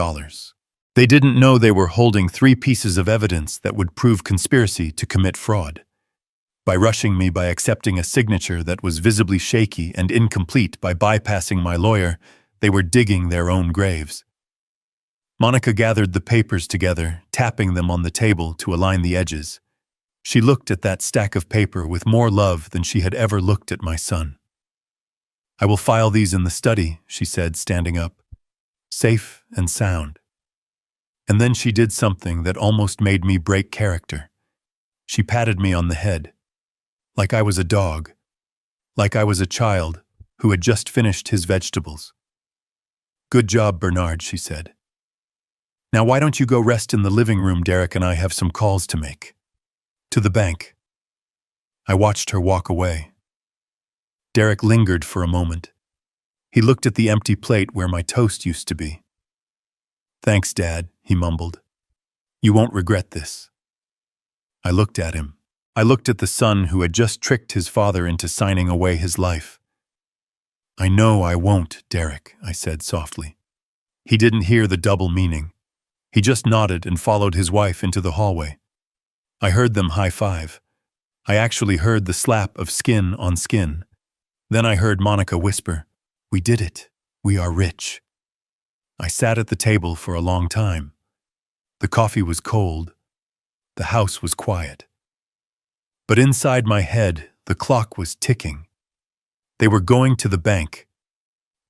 They didn't know they were holding 3 pieces of evidence that would prove conspiracy to commit fraud. By rushing me by accepting a signature that was visibly shaky and incomplete by bypassing my lawyer, they were digging their own graves. Monica gathered the papers together, tapping them on the table to align the edges. She looked at that stack of paper with more love than she had ever looked at my son. I will file these in the study, she said, standing up. Safe and sound. And then she did something that almost made me break character. She patted me on the head. Like I was a dog. Like I was a child who had just finished his vegetables. Good job, Bernard, she said. Now why don't you go rest in the living room? Derek and I have some calls to make. To the bank. I watched her walk away. Derek lingered for a moment. He looked at the empty plate where my toast used to be. Thanks, Dad, he mumbled. You won't regret this. I looked at him. I looked at the son who had just tricked his father into signing away his life. I know I won't, Derek, I said softly. He didn't hear the double meaning. He just nodded and followed his wife into the hallway. I heard them high-five. I actually heard the slap of skin on skin. Then I heard Monica whisper, "We did it. We are rich." I sat at the table for a long time. The coffee was cold. The house was quiet. But inside my head, the clock was ticking. They were going to the bank.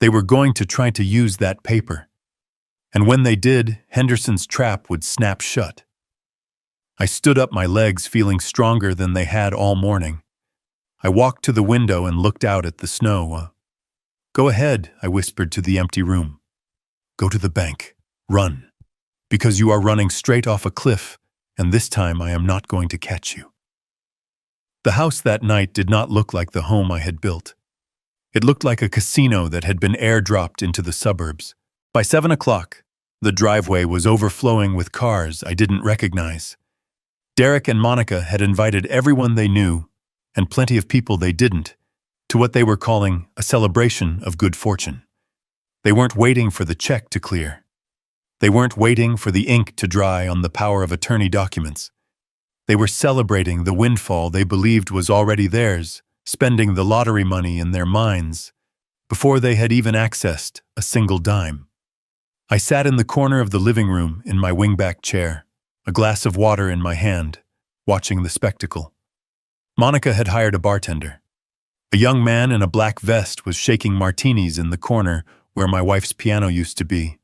They were going to try to use that paper. And when they did, Henderson's trap would snap shut. I stood up, my legs feeling stronger than they had all morning. I walked to the window and looked out at the snow. Go ahead, I whispered to the empty room. Go to the bank. Run. Because you are running straight off a cliff, and this time I am not going to catch you. The house that night did not look like the home I had built. It looked like a casino that had been airdropped into the suburbs. By 7 o'clock, the driveway was overflowing with cars I didn't recognize. Derek and Monica had invited everyone they knew, and plenty of people they didn't, to what they were calling a celebration of good fortune. They weren't waiting for the check to clear. They weren't waiting for the ink to dry on the power of attorney documents. They were celebrating the windfall they believed was already theirs, spending the lottery money in their minds, before they had even accessed a single dime. I sat in the corner of the living room in my wingback chair, a glass of water in my hand, watching the spectacle. Monica had hired a bartender. A young man in a black vest was shaking martinis in the corner where my wife's piano used to be.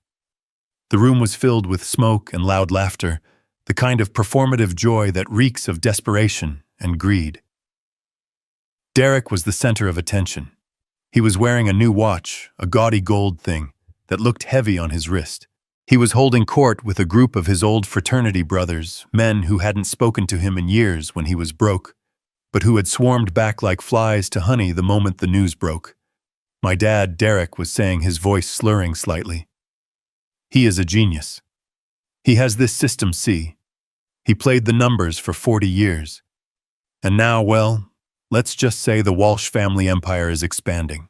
The room was filled with smoke and loud laughter, the kind of performative joy that reeks of desperation and greed. Derek was the center of attention. He was wearing a new watch, a gaudy gold thing, that looked heavy on his wrist. He was holding court with a group of his old fraternity brothers, men who hadn't spoken to him in years when he was broke, but who had swarmed back like flies to honey the moment the news broke. My dad, Derek, was saying, his voice slurring slightly. He is a genius. He has this system, see. He played the numbers for 40 years. And now, well, let's just say the Walsh family empire is expanding.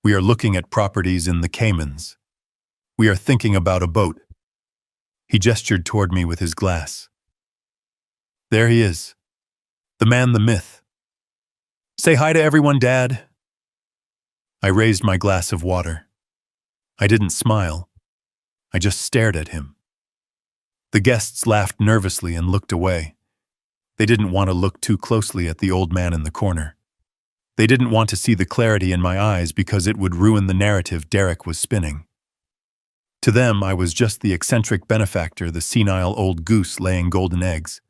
We are looking at properties in the Caymans. We are thinking about a boat. He gestured toward me with his glass. There he is. The man, the myth. Say hi to everyone, Dad. I raised my glass of water. I didn't smile. I just stared at him. The guests laughed nervously and looked away. They didn't want to look too closely at the old man in the corner. They didn't want to see the clarity in my eyes because it would ruin the narrative Derek was spinning. To them, I was just the eccentric benefactor, the senile old goose laying golden eggs.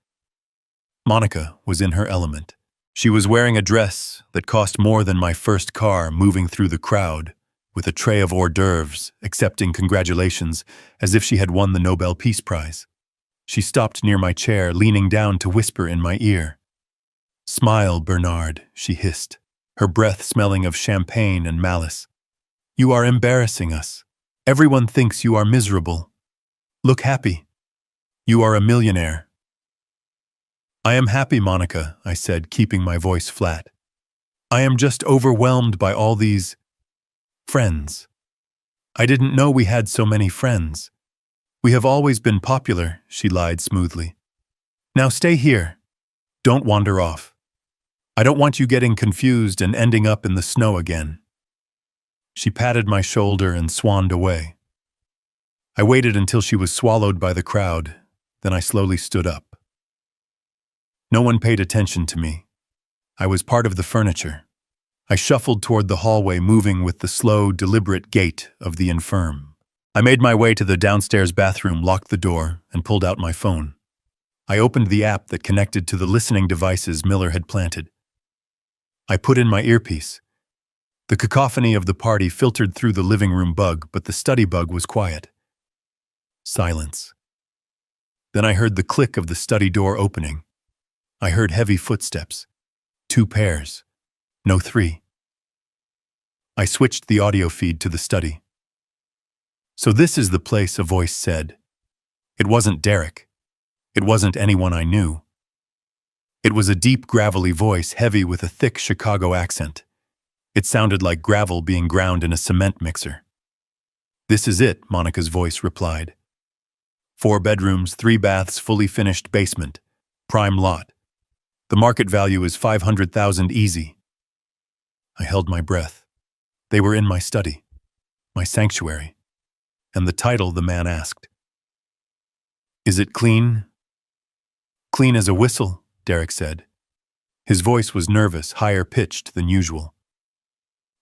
Monica was in her element. She was wearing a dress that cost more than my first car, moving through the crowd, with a tray of hors d'oeuvres, accepting congratulations as if she had won the Nobel Peace Prize. She stopped near my chair, leaning down to whisper in my ear. "Smile, Bernard," she hissed, her breath smelling of champagne and malice. "You are embarrassing us. Everyone thinks you are miserable. Look happy. You are a millionaire." "I am happy, Monica," I said, keeping my voice flat. "I am just overwhelmed by all these friends. I didn't know we had so many friends. We have always been popular," she lied smoothly. "Now stay here. Don't wander off. I don't want you getting confused and ending up in the snow again." She patted my shoulder and swanned away. I waited until she was swallowed by the crowd, then I slowly stood up. No one paid attention to me. I was part of the furniture. I shuffled toward the hallway, moving with the slow, deliberate gait of the infirm. I made my way to the downstairs bathroom, locked the door, and pulled out my phone. I opened the app that connected to the listening devices Miller had planted. I put in my earpiece. The cacophony of the party filtered through the living room bug, but the study bug was quiet. Silence. Then I heard the click of the study door opening. I heard heavy footsteps. 2 pairs. No 3. I switched the audio feed to the study. "So this is the place," a voice said. It wasn't Derek. It wasn't anyone I knew. It was a deep, gravelly voice, heavy with a thick Chicago accent. It sounded like gravel being ground in a cement mixer. "This is it," Monica's voice replied. 4 bedrooms, 3 baths, fully finished basement. Prime lot. The market value is $500,000 easy. I held my breath. They were in my study, my sanctuary. And the title, the man asked. "Is it clean?" "Clean as a whistle," Derek said. His voice was nervous, higher pitched than usual.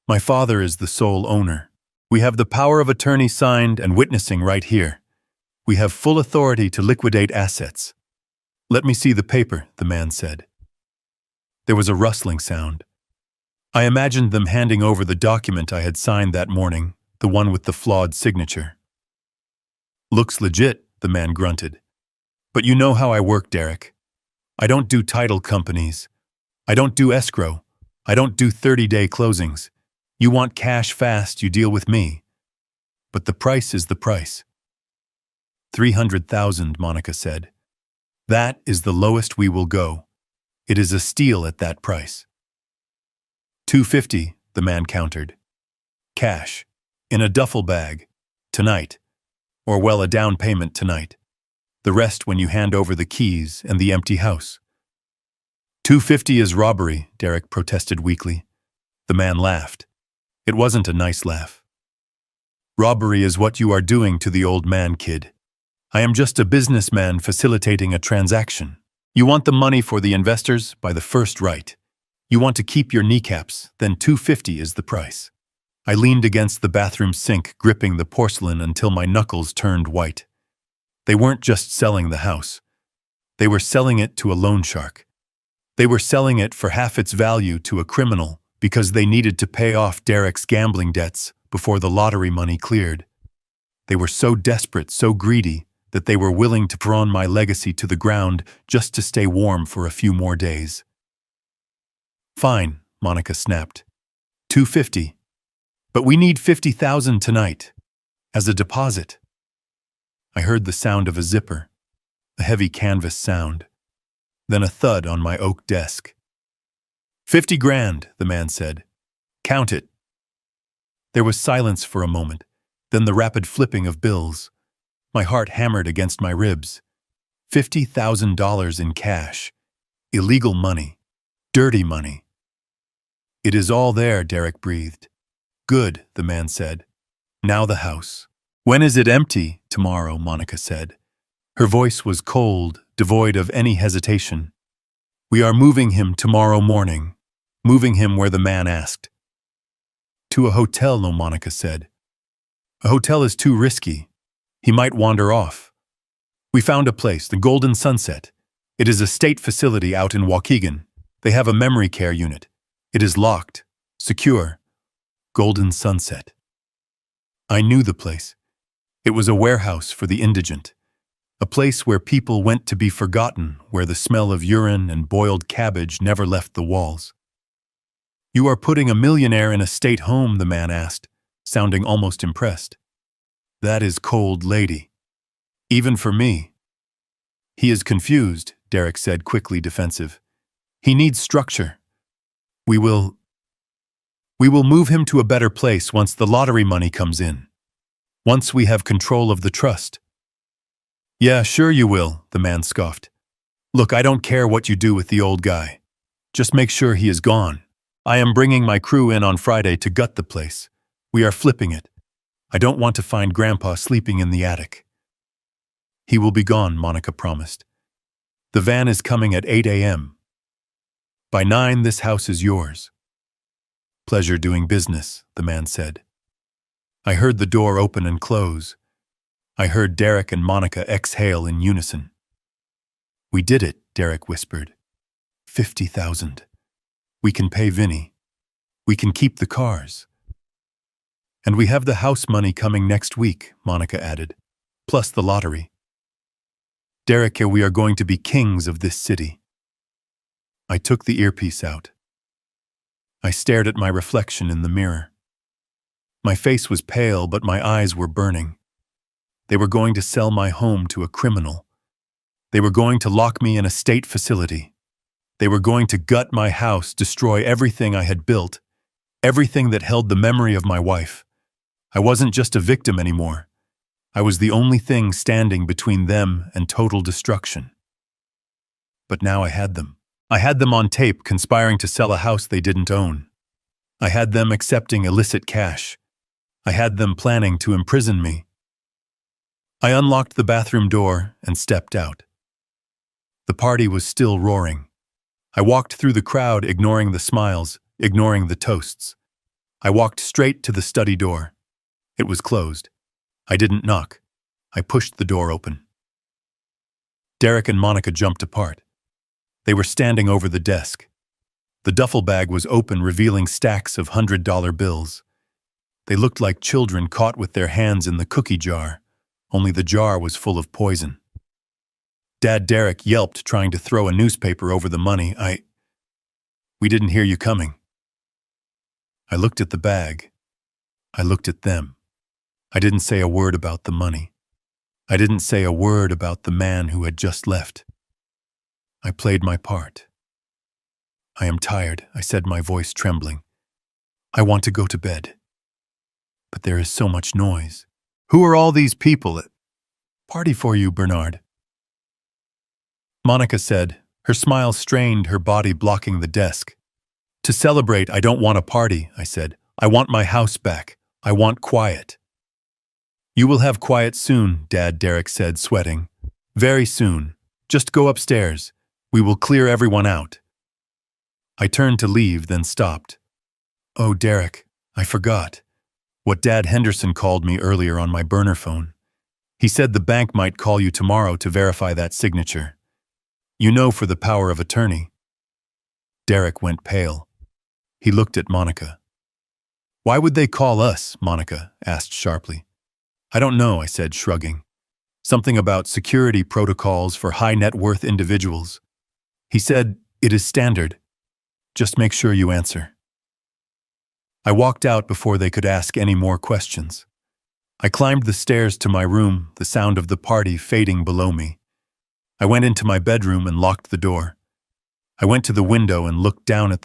"My father is the sole owner. We have the power of attorney signed and witnessing right here. We have full authority to liquidate assets." "Let me see the paper," the man said. There was a rustling sound. I imagined them handing over the document I had signed that morning, the one with the flawed signature. "Looks legit," the man grunted. "But you know how I work, Derek. I don't do title companies. I don't do escrow. I don't do 30-day closings. You want cash fast, you deal with me. But the price is the price." $300,000, Monica said. "That is the lowest we will go. It is a steal at that price." $250, the man countered. "Cash. In a duffel bag. Tonight. Or well, a down payment tonight. The rest when you hand over the keys and the empty house." $250 is robbery," Derek protested weakly. The man laughed. It wasn't a nice laugh. "Robbery is what you are doing to the old man, kid. I am just a businessman facilitating a transaction. You want the money for the investors by the first right. You want to keep your kneecaps, then $250 is the price." I leaned against the bathroom sink, gripping the porcelain until my knuckles turned white. They weren't just selling the house. They were selling it to a loan shark. They were selling it for half its value to a criminal because they needed to pay off Derek's gambling debts before the lottery money cleared. They were so desperate, so greedy, that they were willing to pawn my legacy to the ground just to stay warm for a few more days. "Fine," Monica snapped. $250. But we need $50,000 tonight. As a deposit." I heard the sound of a zipper. a heavy canvas sound, then a thud on my oak desk. 50 grand, the man said. Count it. There was silence for a moment, then the rapid flipping of bills. My heart hammered against my ribs. $50,000 in cash. Illegal money. Dirty money. It is all there, Derek breathed. Good, the man said. Now the house. When is it empty? Tomorrow, Monica said. Her voice was cold, devoid of any hesitation. We are moving him tomorrow morning. Moving him where the man asked. To a hotel, no, Monica said. A hotel is too risky. He might wander off. We found a place, the Golden Sunset. It is a state facility out in Waukegan. They have a memory care unit. It is locked, secure. Golden Sunset. I knew the place. It was a warehouse for the indigent. A place where people went to be forgotten, where the smell of urine and boiled cabbage never left the walls. You are putting a millionaire in a state home, the man asked, sounding almost impressed. That is cold, lady. Even for me. He is confused, Derek said, quickly defensive. He needs structure. We will move him to a better place once the lottery money comes in. Once we have control of the trust. Yeah, sure you will, the man scoffed. Look, I don't care what you do with the old guy. Just make sure he is gone. I am bringing my crew in on Friday to gut the place. We are flipping it. I don't want to find Grandpa sleeping in the attic. He will be gone, Monica promised. The van is coming at 8 a.m. By 9, this house is yours. Pleasure doing business, the man said. I heard the door open and close. I heard Derek and Monica exhale in unison. We did it, Derek whispered. 50,000. We can pay Vinny. We can keep the cars. And we have the house money coming next week, Monica added, plus the lottery. Derek, we are going to be kings of this city. I took the earpiece out. I stared at my reflection in the mirror. My face was pale, but my eyes were burning. They were going to sell my home to a criminal. They were going to lock me in a state facility. They were going to gut my house, destroy everything I had built, everything that held the memory of my wife. I wasn't just a victim anymore. I was the only thing standing between them and total destruction. But now I had them. I had them on tape conspiring to sell a house they didn't own. I had them accepting illicit cash. I had them planning to imprison me. I unlocked the bathroom door and stepped out. The party was still roaring. I walked through the crowd, ignoring the smiles, ignoring the toasts. I walked straight to the study door. It was closed. I didn't knock. I pushed the door open. Derek and Monica jumped apart. They were standing over the desk. The duffel bag was open, revealing stacks of $100 bills. They looked like children caught with their hands in the cookie jar, only the jar was full of poison. Dad Derek yelped, trying to throw a newspaper over the money. We didn't hear you coming. I looked at the bag. I looked at them. I didn't say a word about the money. I didn't say a word about the man who had just left. I played my part. I am tired, I said, my voice trembling. I want to go to bed. But there is so much noise. Who are all these people? Party for you, Bernard. Monica said, her smile strained, her body blocking the desk. To celebrate, I don't want a party, I said. I want my house back. I want quiet. You will have quiet soon, Dad Derek said, sweating. Very soon. Just go upstairs. We will clear everyone out. I turned to leave, then stopped. Oh, Derek, I forgot. What Dad Henderson called me earlier on my burner phone. He said the bank might call you tomorrow to verify that signature. You know, for the power of attorney. Derek went pale. He looked at Monica. Why would they call us? Monica asked sharply. I don't know, I said, shrugging. Something about security protocols for high net worth individuals. He said, it is standard. Just make sure you answer. I walked out before they could ask any more questions. I climbed the stairs to my room, the sound of the party fading below me. I went into my bedroom and locked the door. I went to the window and looked down at the